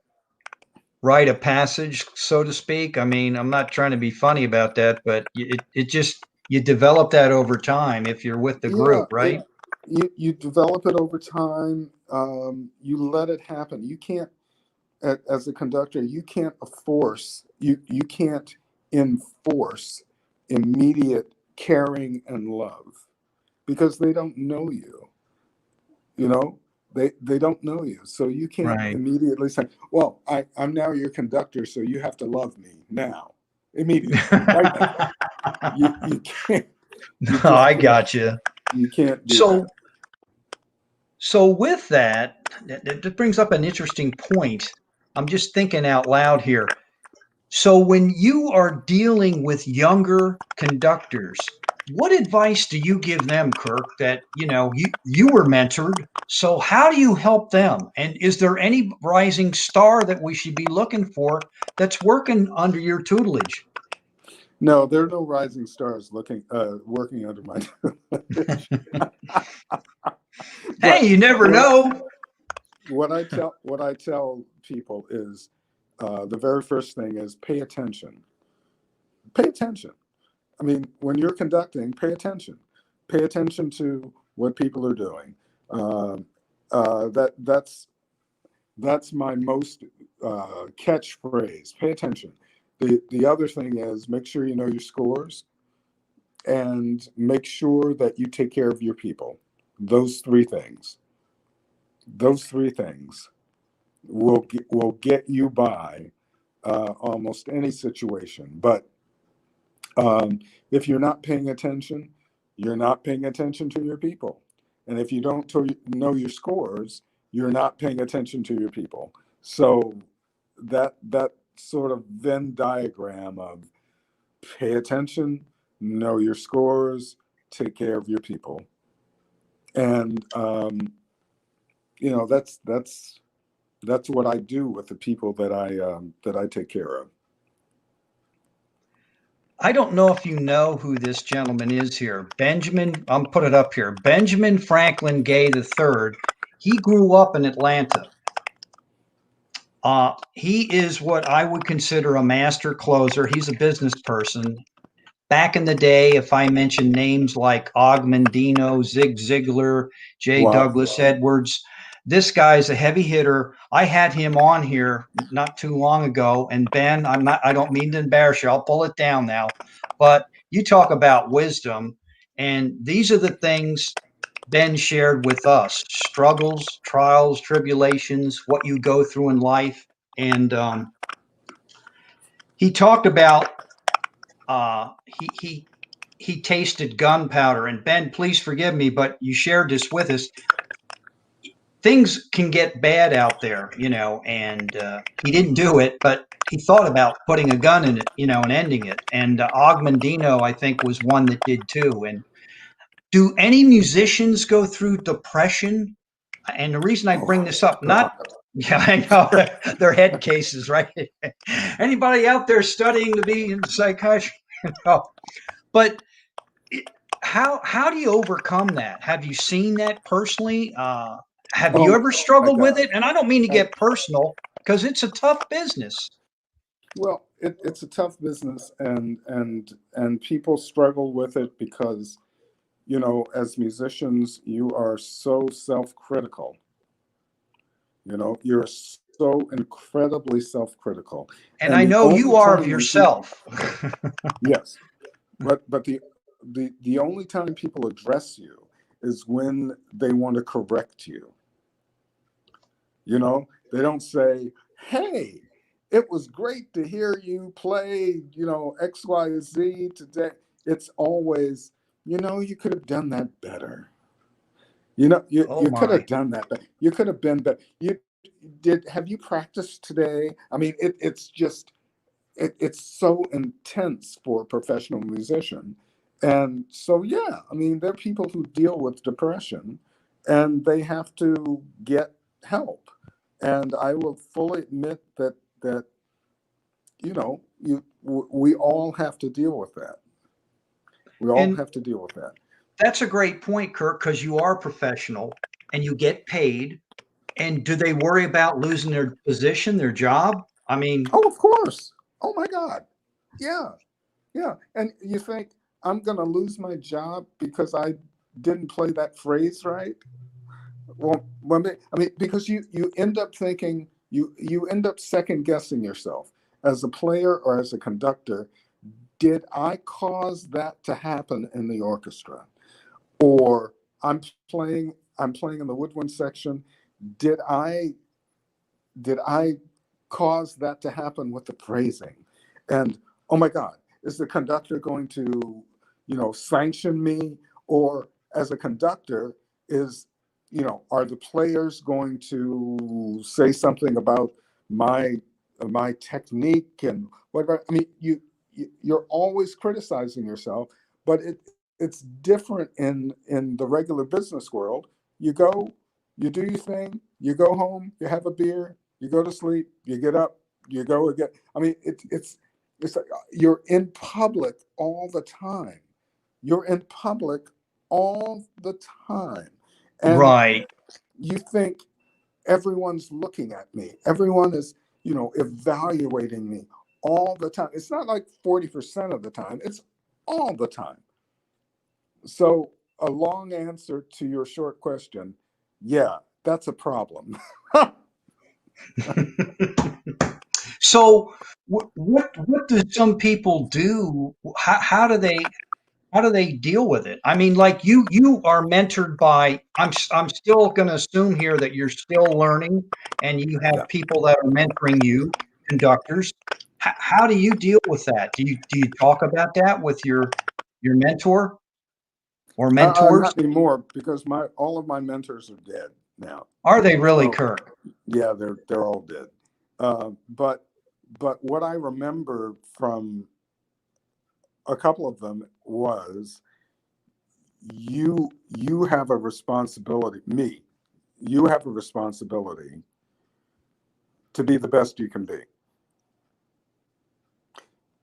rite of passage, so to speak. I mean, I'm not trying to be funny about that, but it just, you develop that over time if you're with the yeah, group, right? you develop it over time. You let it happen. You can't, as a conductor, you can't force, you can't enforce immediate caring and love because they don't know you. You know, they don't know you, so you can't Right. immediately say, "Well, I'm now your conductor, so you have to love me now, immediately, right now." You can't. You No, just I can't. got you. You can't do So, that. so with that, that brings up an interesting point. I'm just thinking out loud here. So when you are dealing with younger conductors, what advice do you give them, Kirk, that, you were mentored? So how do you help them? And is there any rising star that we should be looking for that's working under your tutelage? No, there are no rising stars working under my tutelage. Hey, But you never what know. what I tell people is the very first thing is pay attention. Pay attention. I mean, when you're conducting, pay attention. Pay attention to what people are doing. Um, that's my most catchphrase. Pay attention. The other thing is make sure you know your scores and make sure that you take care of your people. Those three things. Those three things will get you by almost any situation. But if you're not paying attention, you're not paying attention to your people. And if you don't know your scores, you're not paying attention to your people. So that sort of Venn diagram of pay attention, know your scores, take care of your people, and you know that's what I do with the people that I take care of. I don't know if you know who this gentleman is here. Benjamin, I'm put it up here. Benjamin Franklin Gay III. He grew up in Atlanta. He is what I would consider a master closer. He's a business person. Back in the day, if I mention names like Og Mandino, Zig Ziglar, J. Wow. Douglas Edwards, this guy's a heavy hitter. I had him on here not too long ago. And Ben, I don't mean to embarrass you. I'll pull it down now. But you talk about wisdom, and these are the things Ben shared with us: struggles, trials, tribulations, what you go through in life. And he talked about he tasted gunpowder. And Ben, please forgive me, but you shared this with us. Things can get bad out there, and he didn't do it, but he thought about putting a gun in it, and ending it. And Og Mandino, I think, was one that did too. And do any musicians go through depression? And the reason I bring Oh this up, God. not, yeah, I know, they're head cases, right? Anybody out there studying to be in psychiatry? No. But how do you overcome that? Have you seen that personally? Have Oh you ever my struggled with God. it? And I don't mean to I, get personal, because it's a tough business. well, it's a tough business, and people struggle with it because you know, as musicians, you are so self-critical. You know, you're so incredibly self-critical, And and I the know you only are of time when people, yourself. yes, but the only time people address you is when they want to correct you. You know, they don't say, "Hey, it was great to hear you play, you know, X, Y, Z today." It's always, you know, you could have done that better. You know, Oh you could my. have done that, but you could have been better. You did. Have you practiced today? I mean, it's just it's so intense for a professional musician, and so yeah. I mean, there are people who deal with depression, and they have to get help. And I will fully admit that you know, we all have to deal with that. We all And have to deal with that. that's a great point, Kirk, because you are professional and you get paid. And do they worry about losing their position, their job? I mean, Oh, of course. Oh my God. Yeah. Yeah. And you think I'm going to lose my job because I didn't play that phrase right? Well, I mean, because you end up thinking you end up second guessing yourself as a player or as a conductor. Did I cause that to happen in the orchestra? Or I'm playing in the woodwind section. Did I did I cause that to happen with the phrasing? And oh my God, is the conductor going to, sanction me? Or as a conductor, is, are the players going to say something about my my technique and whatever? I mean, you're always criticizing yourself, but it's different in the regular business world. You go, you do your thing, you go home, you have a beer, you go to sleep, you get up, you go again. I mean, it's like you're in public all the time. You're in public all the time, and right. you think everyone's looking at me. Everyone is, evaluating me all the time. It's not like 40% of the time. It's all the time. So a long answer to your short question, yeah, that's a problem. So what do some people do? How do they deal with it? I mean, like you are mentored by. I'm still going to assume here that you're still learning, and you have Yeah. people that are mentoring you, conductors. How do you deal with that? Do you talk about that with your mentor or mentors? Not anymore because my all of my mentors are dead now. Are they really, So Kirk? yeah, they're all dead. But what I remember from a couple of them was you have a responsibility. Me, you have a responsibility to be the best you can be,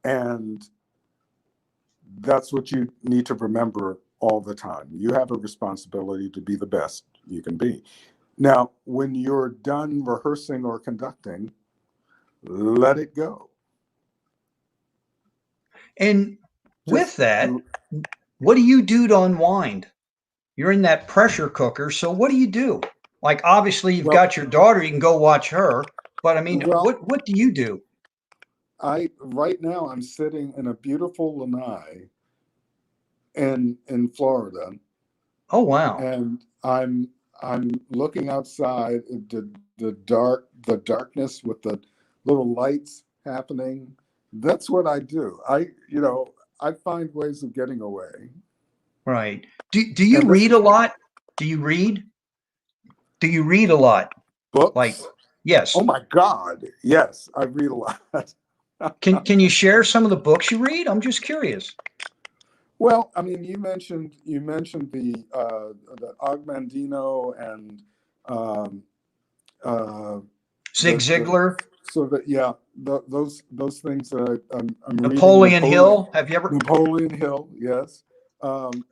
and that's what you need to remember all the time. You have a responsibility to be the best you can be. Now, when you're done rehearsing or conducting, let it go. And with Just that, what do you do to unwind? You're in that pressure cooker. So what do you do? Like obviously you've well, got your daughter, you can go watch her. But I mean, well. what do you do? I right now I'm sitting in a beautiful lanai in Florida, Oh wow. and I'm looking outside at the darkness with the little lights happening. That's what I do. I find ways of getting away. Right. Do you And this read a lot? Do you read? Do you read a lot? Like books. yes. Oh my God. Yes, I read a lot. Can you share some of the books you read? I'm just curious. Well, I mean, you mentioned the Augmandino and um, uh, Zig the Ziglar, so that yeah those things that I'm reading Napoleon Hill. Have you ever Napoleon Hill, yes,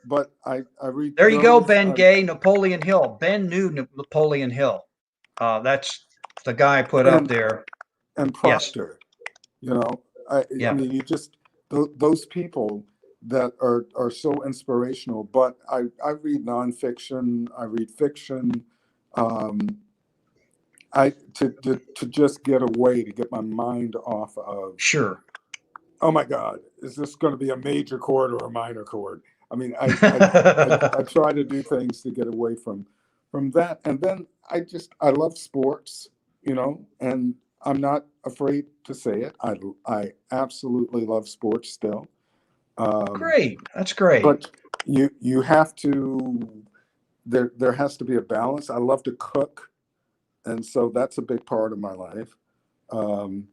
but I read There you go, those Ben Gay, Napoleon Hill. Ben knew Napoleon Hill. That's the guy I put up and there. Yes. Proctor. You know, I Yeah. mean, you just those people that are so inspirational. But I read nonfiction, I read fiction. Um, I to just get away, to get my mind off of, Sure. oh my God, is this going to be a major chord or a minor chord? I mean, I try to do things to get away from that, and then I love sports, and I'm not afraid to say it. I absolutely love sports still, um, Great. That's great. but you have to there has to be a balance. I love to cook, and so that's a big part of my life. Um,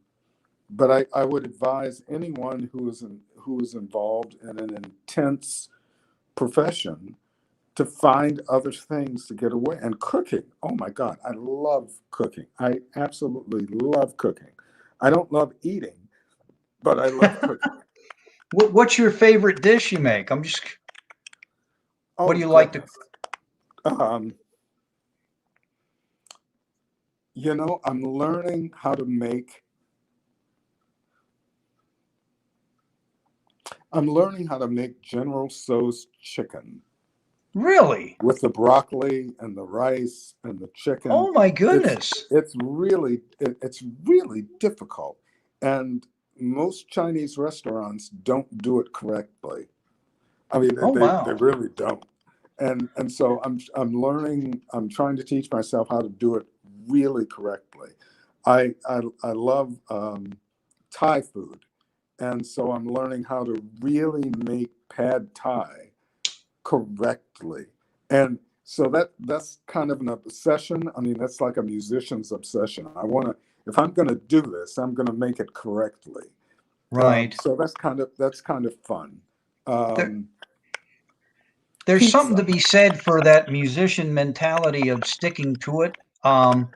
but I would advise anyone who is involved in an intense profession to find other things to get away. And cooking, oh my God, I love cooking. I absolutely love cooking. I don't love eating, but I love cooking. What's your favorite dish you make? What Oh do you like to? goodness. Um, I'm learning how to make. I'm learning how to make General Tso's chicken Really? with the broccoli and the rice and the chicken. Oh my It's goodness. it's really difficult, and most Chinese restaurants don't do it correctly. I mean, Oh they wow. really don't. And so I'm learning. I'm trying to teach myself how to do it really correctly. I love Thai food, and so I'm learning how to really make pad Thai correctly. And so that's kind of an obsession. I mean, that's like a musician's obsession. I want to, if I'm going to do this, I'm going to make it correctly. Right. So that's kind of fun. There, Um, there's something Pizza. to be said for that musician mentality of sticking to it. Um,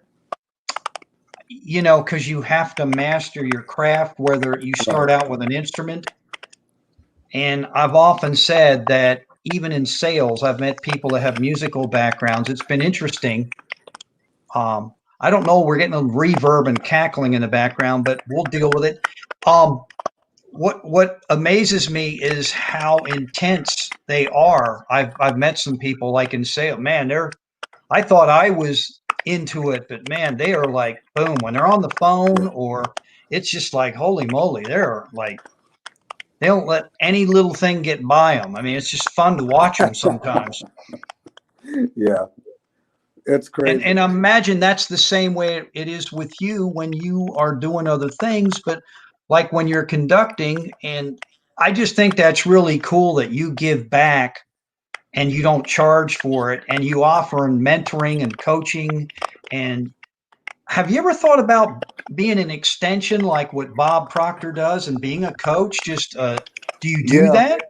because you have to master your craft, whether you start Right. out with an instrument. And I've often said that even in sales, I've met people that have musical backgrounds. It's been interesting. I don't know, we're getting a reverb and cackling in the background, but we'll deal with it. Um, what amazes me is how intense they are. I've met some people like in sales, man, I thought I was into it, but man, they are like boom when they're on the phone, Yeah. or it's just like holy moly, they're like they don't let any little thing get by them. I mean, it's just fun to watch them sometimes. Yeah. It's And crazy. imagine that's the same way it is with you when you are doing other things, but like when you're conducting. And I just think that's really cool that you give back and you don't charge for it, and you offer mentoring and coaching. And have you ever thought about being an extension like what Bob Proctor does and being a coach? Just do you do Yeah. that?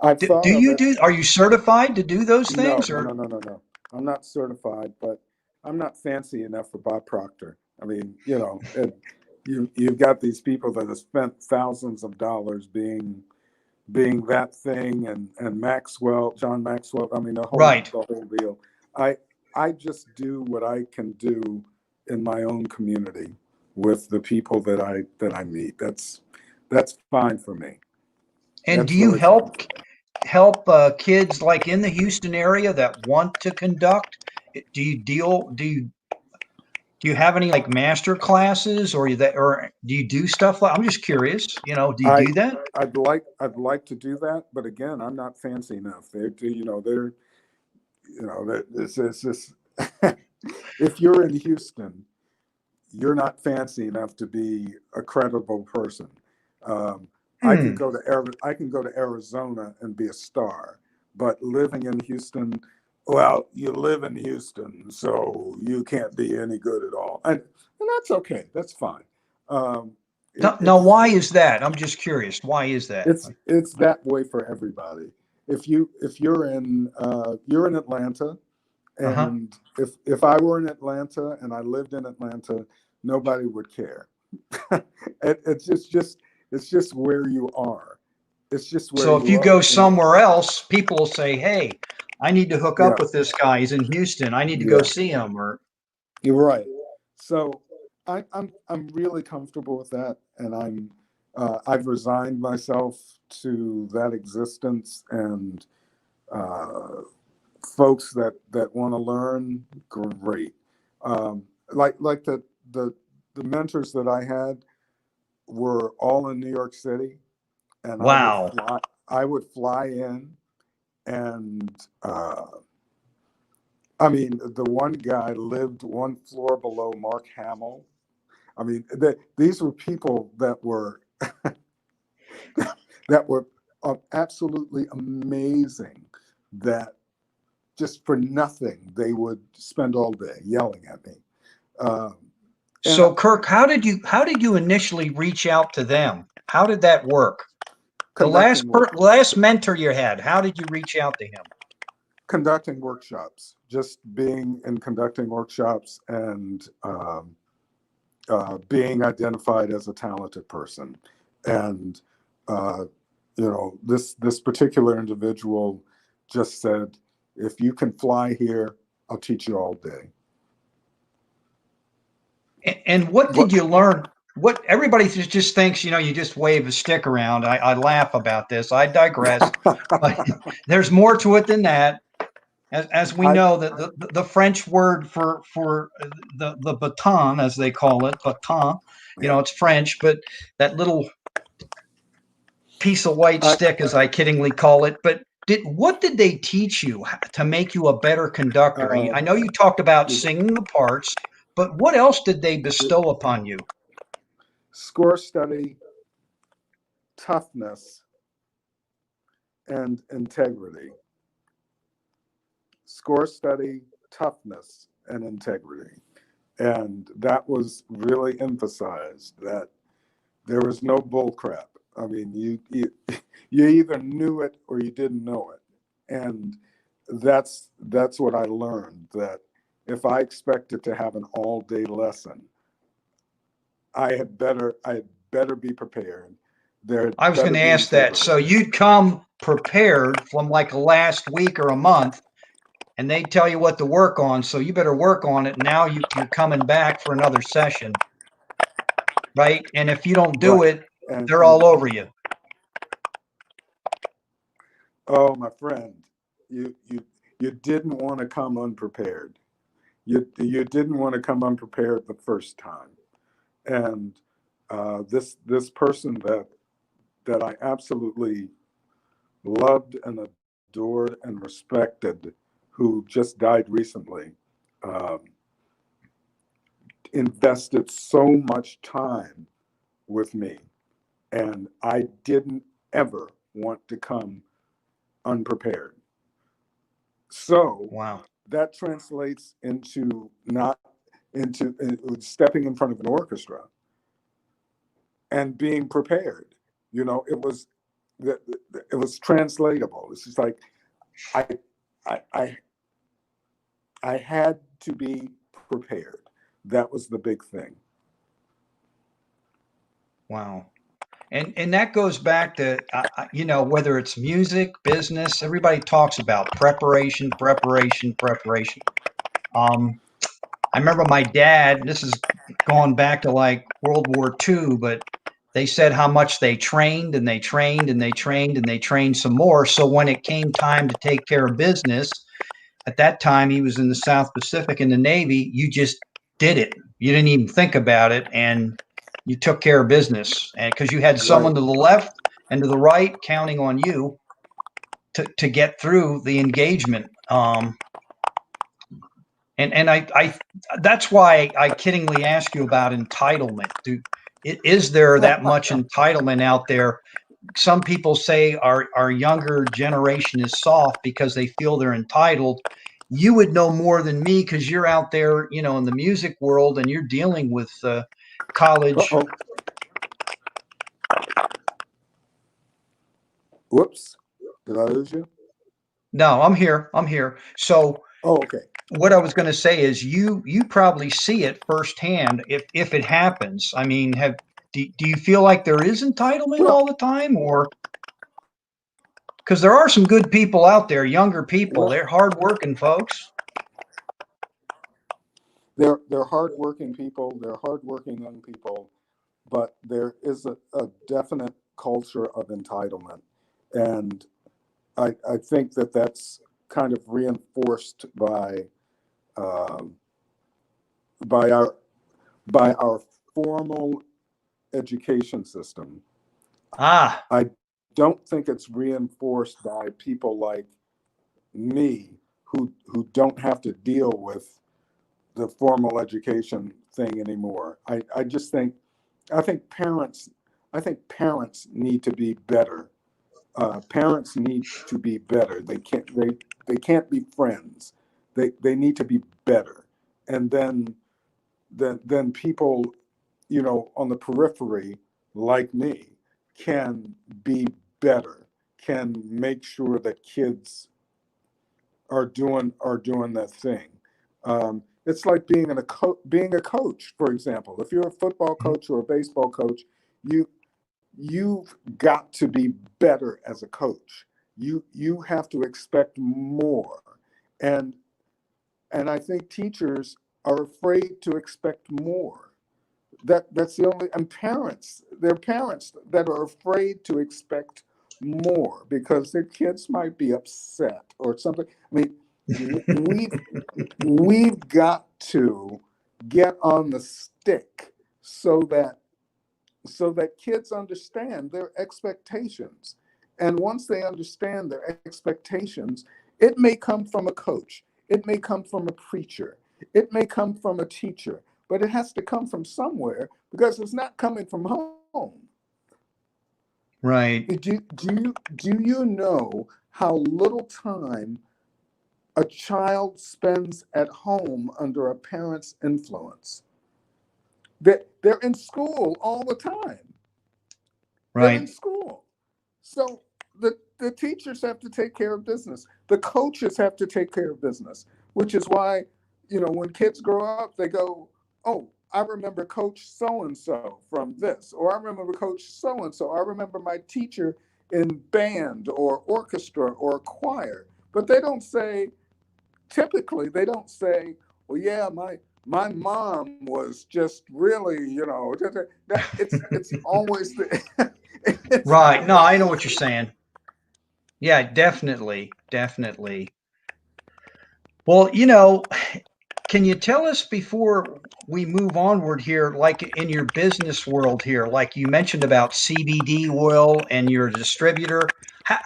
I've Do thought of you it. do? Are you certified to do those No, things? no, Or no, no, no, no. I'm not certified, but I'm not fancy enough for Bob Proctor. I mean, you've got these people that have spent thousands of dollars being that thing, and Maxwell, John Maxwell. I mean, the whole right? the whole deal. I I just do what I can do in my own community with the people that I meet. That's fine for me. And do That's you really fine help for me. kids like in the Houston area that want to conduct? Do you deal? Do you have any like master classes, or do you do stuff like? I'm just curious. Do you I do that? I'd like to do that, but again, I'm not fancy enough. It's just if you're in Houston, you're not fancy enough to be a credible person. Um, Hmm. I can go to Arizona and be a star, but living in Houston, well, you live in Houston, so you can't be any good at all, and that's okay. That's fine. Um, it, Now, it's why is that? I'm just curious. Why is that? it's that way for everybody. If you're in Atlanta, Uh huh. and if I were in Atlanta and I lived in Atlanta, nobody would care. It's just where you are. It's just where So if you you are. go somewhere else, people will say, "Hey, I need to hook Yeah, up with this guy. He's in Houston. I need to go yeah, see him." Or you're right. So I'm really comfortable with that, and I've resigned myself to that existence, and uh, folks that want to learn, great. Like the the mentors that I had were all in New York City, and wow. I would fly in, and I mean, the one guy lived one floor below Mark Hamill. I mean, these were people that were absolutely amazing. That just for nothing they would spend all day yelling at me. Um, and So Kirk, how did you initially reach out to them? How did that work? The conducting work, last mentor you had, how did you reach out to him? conducting workshops, just being in conducting workshops, and being identified as a talented person. And this particular individual just said, if you can fly here, I'll teach you all day. And what did you learn? What everybody just thinks, you just wave a stick around. I laugh about this. I digress. But there's more to it than that. As we know, that the French word for the baton, as they call it, baton, it's French, but that little piece of white stick, as I kiddingly call it. But what did they teach you to make you a better conductor? I know you talked about singing the parts, but what else did they bestow upon you? Score study, toughness, and integrity. Score study, toughness, and integrity. And that was really emphasized, that there was no bull crap. I mean, you either knew it or you didn't know it. And that's what I learned, that if I expected to have an all-day lesson, I had better be prepared. I was going to ask that. So you'd come prepared from like last week or a month, and they tell you what to work on. So you better work on it. Now you're coming back for another session, right? And if you don't do it, they're all over you. Oh, my friend, you didn't want to come unprepared. You didn't want to come unprepared the first time. And this person that I absolutely loved and adored and respected, who just died recently, invested so much time with me, and I didn't ever want to come unprepared. So wow, that translates into stepping in front of an orchestra and being prepared. It was translatable. It's just like I had to be prepared. That was the big thing. Wow. And that goes back to, whether it's music, business, everybody talks about preparation, preparation, preparation. I remember my dad, this is going back to like World War II, but they said how much they trained and they trained and they trained and they trained some more. So when it came time to take care of business, at that time he was in the South Pacific in the Navy, you just did it. You didn't even think about it, and you took care of business, and because you had someone to the left and to the right counting on you to get through the engagement. And I that's why I kiddingly ask you about entitlement. Is there that much entitlement out there? Some people say our younger generation is soft because they feel they're entitled. You would know more than me because you're out there, in the music world, and you're dealing with college. Uh-oh. Whoops. Did I lose you? No, I'm here. So, okay. What I was going to say is you probably see it firsthand if it happens. I mean, do you feel like there is entitlement all the time, or because there are some good people out there, younger people, they're hardworking folks. They're hardworking people. They're hardworking young people, but there is a definite culture of entitlement, and I think that's kind of reinforced by our formal education system. I don't think it's reinforced by people like me who don't have to deal with the formal education thing anymore. I think parents need to be better. Parents need to be better. They can't be friends. They need to be better. And then people, on the periphery like me can be better, can make sure that kids are doing that thing. It's like being a coach, for example. If you're a football coach or a baseball coach, you've got to be better as a coach. You have to expect more. And I think teachers are afraid to expect more. That's the only, and parents, there are parents that are afraid to expect more because their kids might be upset or something. I mean, we've got to get on the stick so that kids understand their expectations. And once they understand their expectations, it may come from a coach, it may come from a preacher, it may come from a teacher, but it has to come from somewhere because it's not coming from home. Right. Do you know how little time a child spends at home under a parent's influence? They're in school all the time. They're in Right. school. So the teachers have to take care of business. The coaches have to take care of business, which is why, when kids grow up, they go, oh, I remember Coach so and so from this, or I remember Coach so and so. I remember my teacher in band or orchestra or choir. But they don't say, typically, they don't say, well, yeah, my mom was just really, that it's always the it's Right. No, I always know what you're saying. Yeah, definitely. Definitely. Well, can you tell us before we move onward here, like in your business world here, like you mentioned about CBD oil and your distributor,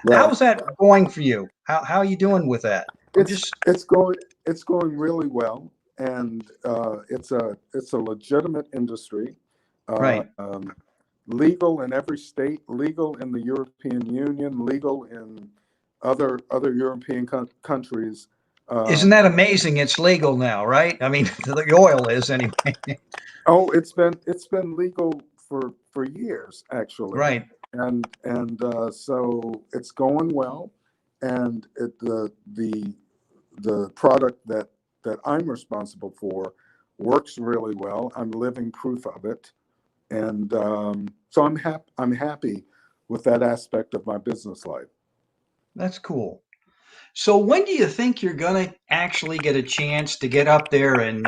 right. how's that going for you? How are you doing with that? I'm It's just it's going it's going really well, and it's a legitimate industry, right. legal in every state, legal in the European Union, legal in other European countries. Isn't Um, that amazing? It's legal now, right? I mean, the oil is anyway. oh, it's been legal for years actually, Right. and so it's going well, and the product that I'm responsible for works really well. I'm living proof of it, and so I'm happy with that aspect of my business life. That's cool. So when do you think you're going to actually get a chance to get up there and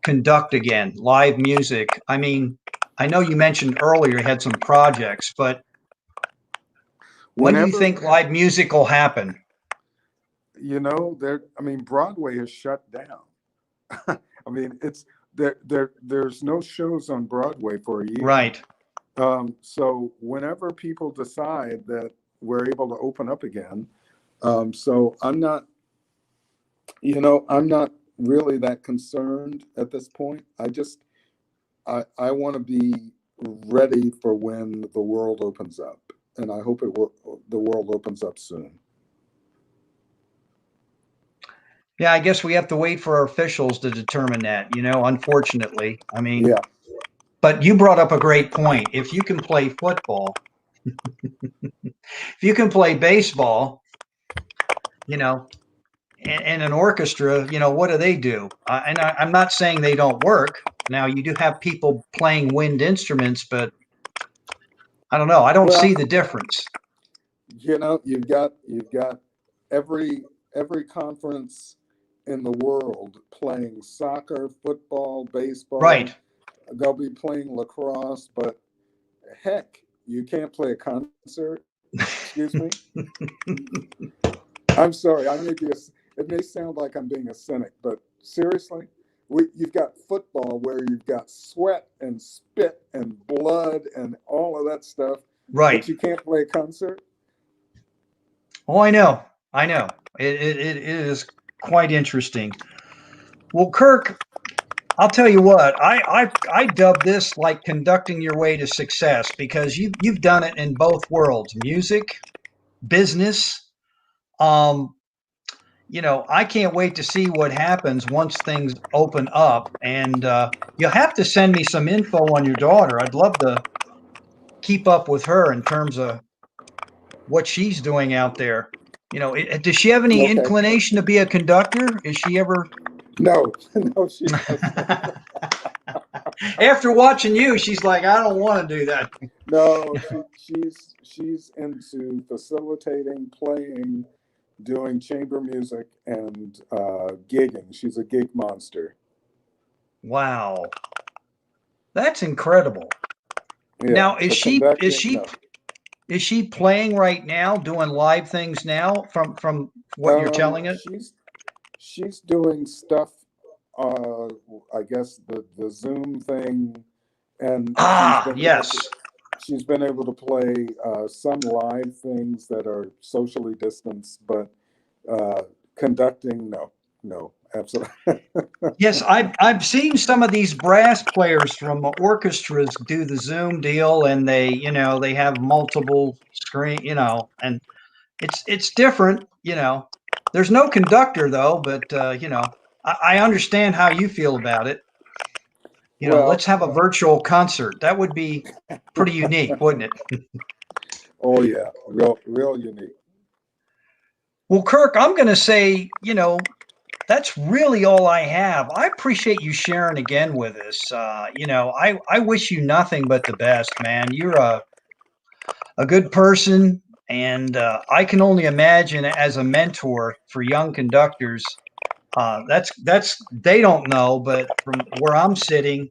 conduct again, live music? I mean, I know you mentioned earlier you had some projects, but when do you Whenever think live music will happen? there, I mean, Broadway is shut down. I mean, there's no shows on Broadway for a year. Right. So whenever people decide that we're able to open up again, so I'm not really that concerned at this point. I want to be ready for when the world opens up, and I hope the world opens up soon. Yeah, I guess we have to wait for our officials to determine that, unfortunately. I mean, Yeah. but you brought up a great point. If you can play football, if you can play baseball, you know, and an orchestra, what do they do? I'm not saying they don't work. Now, you do have people playing wind instruments, but I don't know. I don't Well, see the difference. you've got every conference in the world playing soccer, football, baseball. Right. They'll be playing lacrosse, but heck, you can't play a concert. Excuse me. I'm sorry. It may sound like I'm being a cynic, but seriously, you've got football where you've got sweat and spit and blood and all of that stuff, Right. but you can't play a concert. Oh, I know. I know. It is quite interesting. Well, Kirk, I'll tell you what. I dub this like conducting your way to success because you've done it in both worlds, music, business. Um, I can't wait to see what happens once things open up. And you'll have to send me some info on your daughter. I'd love to keep up with her in terms of what she's doing out there. Does she have any Okay. inclination to be a conductor? Is she ever? No, no, she doesn't. After watching you, she's like, I don't want to do that. No, she's into facilitating, playing, doing chamber music, and gigging. She's a gig monster. Wow, that's incredible. Yeah, Now, but conducting, she no. is she playing right now, doing live things now from what you're telling it? She's doing stuff. I guess the Zoom thing, and Ah, yes. she's been able to play some live things that are socially distanced, but conducting, no, no, absolutely. Yes, I've seen some of these brass players from orchestras do the Zoom deal, and they have multiple screen, and it's different, There's no conductor though, but I understand how you feel about it. Well, Let's have a virtual concert. That would be pretty unique, wouldn't it? oh yeah, real unique. Well, Kirk, I'm going to say, that's really all I have. I appreciate you sharing again with us. I wish you nothing but the best, man. You're a good person, and I can only imagine as a mentor for young conductors. That's they don't know, but from where I'm sitting,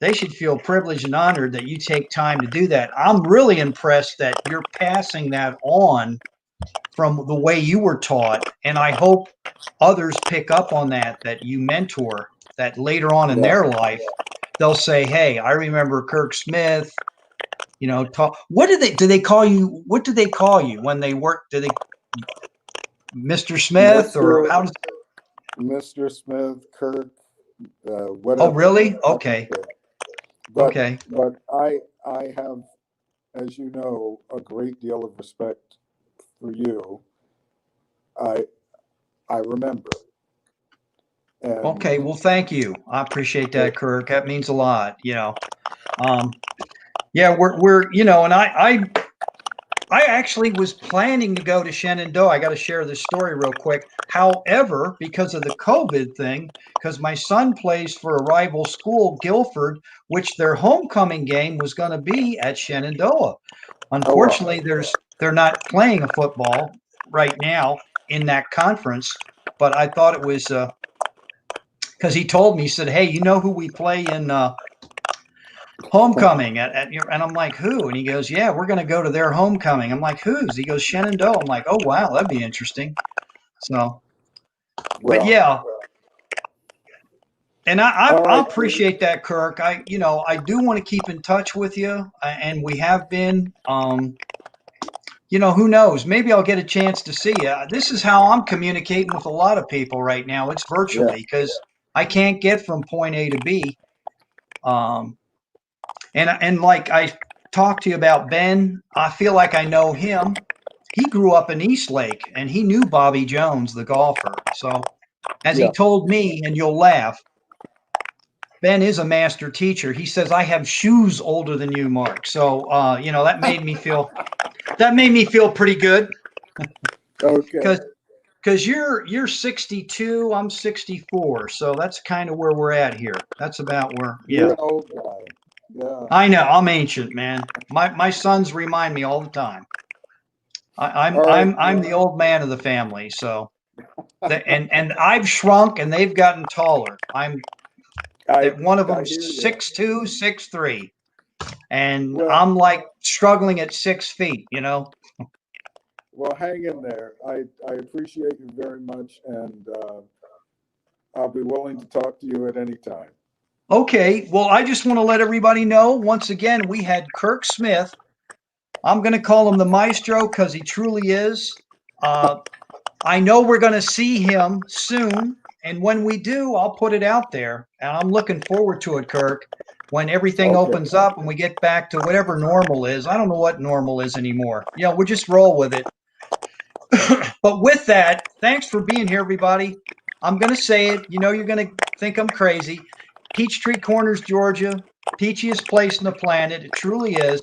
they should feel privileged and honored that you take time to do that. I'm really impressed that you're passing that on from the way you were taught, and I hope others pick up on that you mentor, that later on in Yeah, their life they'll say, hey, I remember Kirk Smith. What do they call you? What do they call you when they work? Do they Mr. Smith, or Mr. how does? Mr. Smith, Kirk, Oh, whatever. really? I don't Okay. care. But Okay. but I have, as you know, a great deal of respect for you. I I remember, and Okay. Well, thank you. I appreciate uh, that, Kirk. That means a lot. Um, yeah, we're and I actually was planning to go to Shenandoah. I got to share this story real quick. However, because of the COVID thing, because my son plays for a rival school, Guilford, which their homecoming game was going to be at Shenandoah. oh well, Unfortunately, they're not playing a football right now in that conference. But I thought it was because he told me, he said, "Hey, you know who we play in homecoming at your," and I'm like, who? And he goes, yeah, we're going to go to their homecoming. I'm like, whose? He goes, Shenandoah. I'm like, oh wow, that'd be interesting. So, but well, yeah, and all I right, Judy. appreciate that, Kirk. I do want to keep in touch with you, and we have been. Who knows? Maybe I'll get a chance to see you. This is how I'm communicating with a lot of people right now. It's Yeah, virtually because I can't get from point A to B. Um, and like I talked to you about Ben, I feel like I know him. He grew up in Eastlake and he knew Bobby Jones, the golfer. So as he yeah. told me, and you'll laugh, Ben is a master teacher. He says, I have shoes older than you, Mark. So that made me feel pretty good Okay, because you're 62, I'm 64. So that's kind of where we're at here. That's about where, you're yeah. an old guy. Yeah. I know, I'm ancient, man. My sons remind me all the time. I'm All right. I'm I'm the old man of the family, so and I've shrunk and they've gotten taller. I'm I that one of I them hear you. 6'2", 6'3", and Well, I'm like struggling at 6 feet. well, hang in there. I appreciate you very much, and I'll be willing to talk to you at any time. Okay, well, I just want to let everybody know once again we had Kirk Smith. I'm going to call him the Maestro because he truly is. Uh, I know we're going to see him soon. And when we do, I'll put it out there. And I'm looking forward to it, Kirk, when everything Okay. opens up and we get back to whatever normal is. I don't know what normal is anymore. We'll just roll with it. But with that, thanks for being here, everybody. I'm going to say it. You're going to think I'm crazy. Peachtree Corners, Georgia, peachiest place on the planet. It truly is.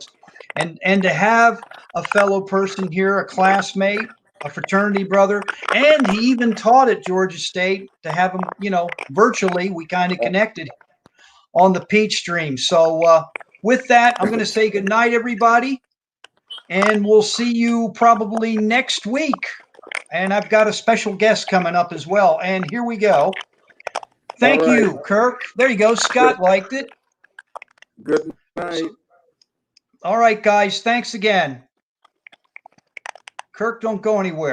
And to have a fellow person here, a classmate, a fraternity brother, and he even taught at Georgia State. To have him, virtually, we kind of Uh, connected. on the Peach Stream. So with that, I'm going to say good night, everybody, and we'll see you probably next week. And I've got a special guest coming up as well. And here we go. Thank you, Kirk. There you go. Scott liked it. Good night. All right, guys. Thanks again. Kirk, don't go anywhere.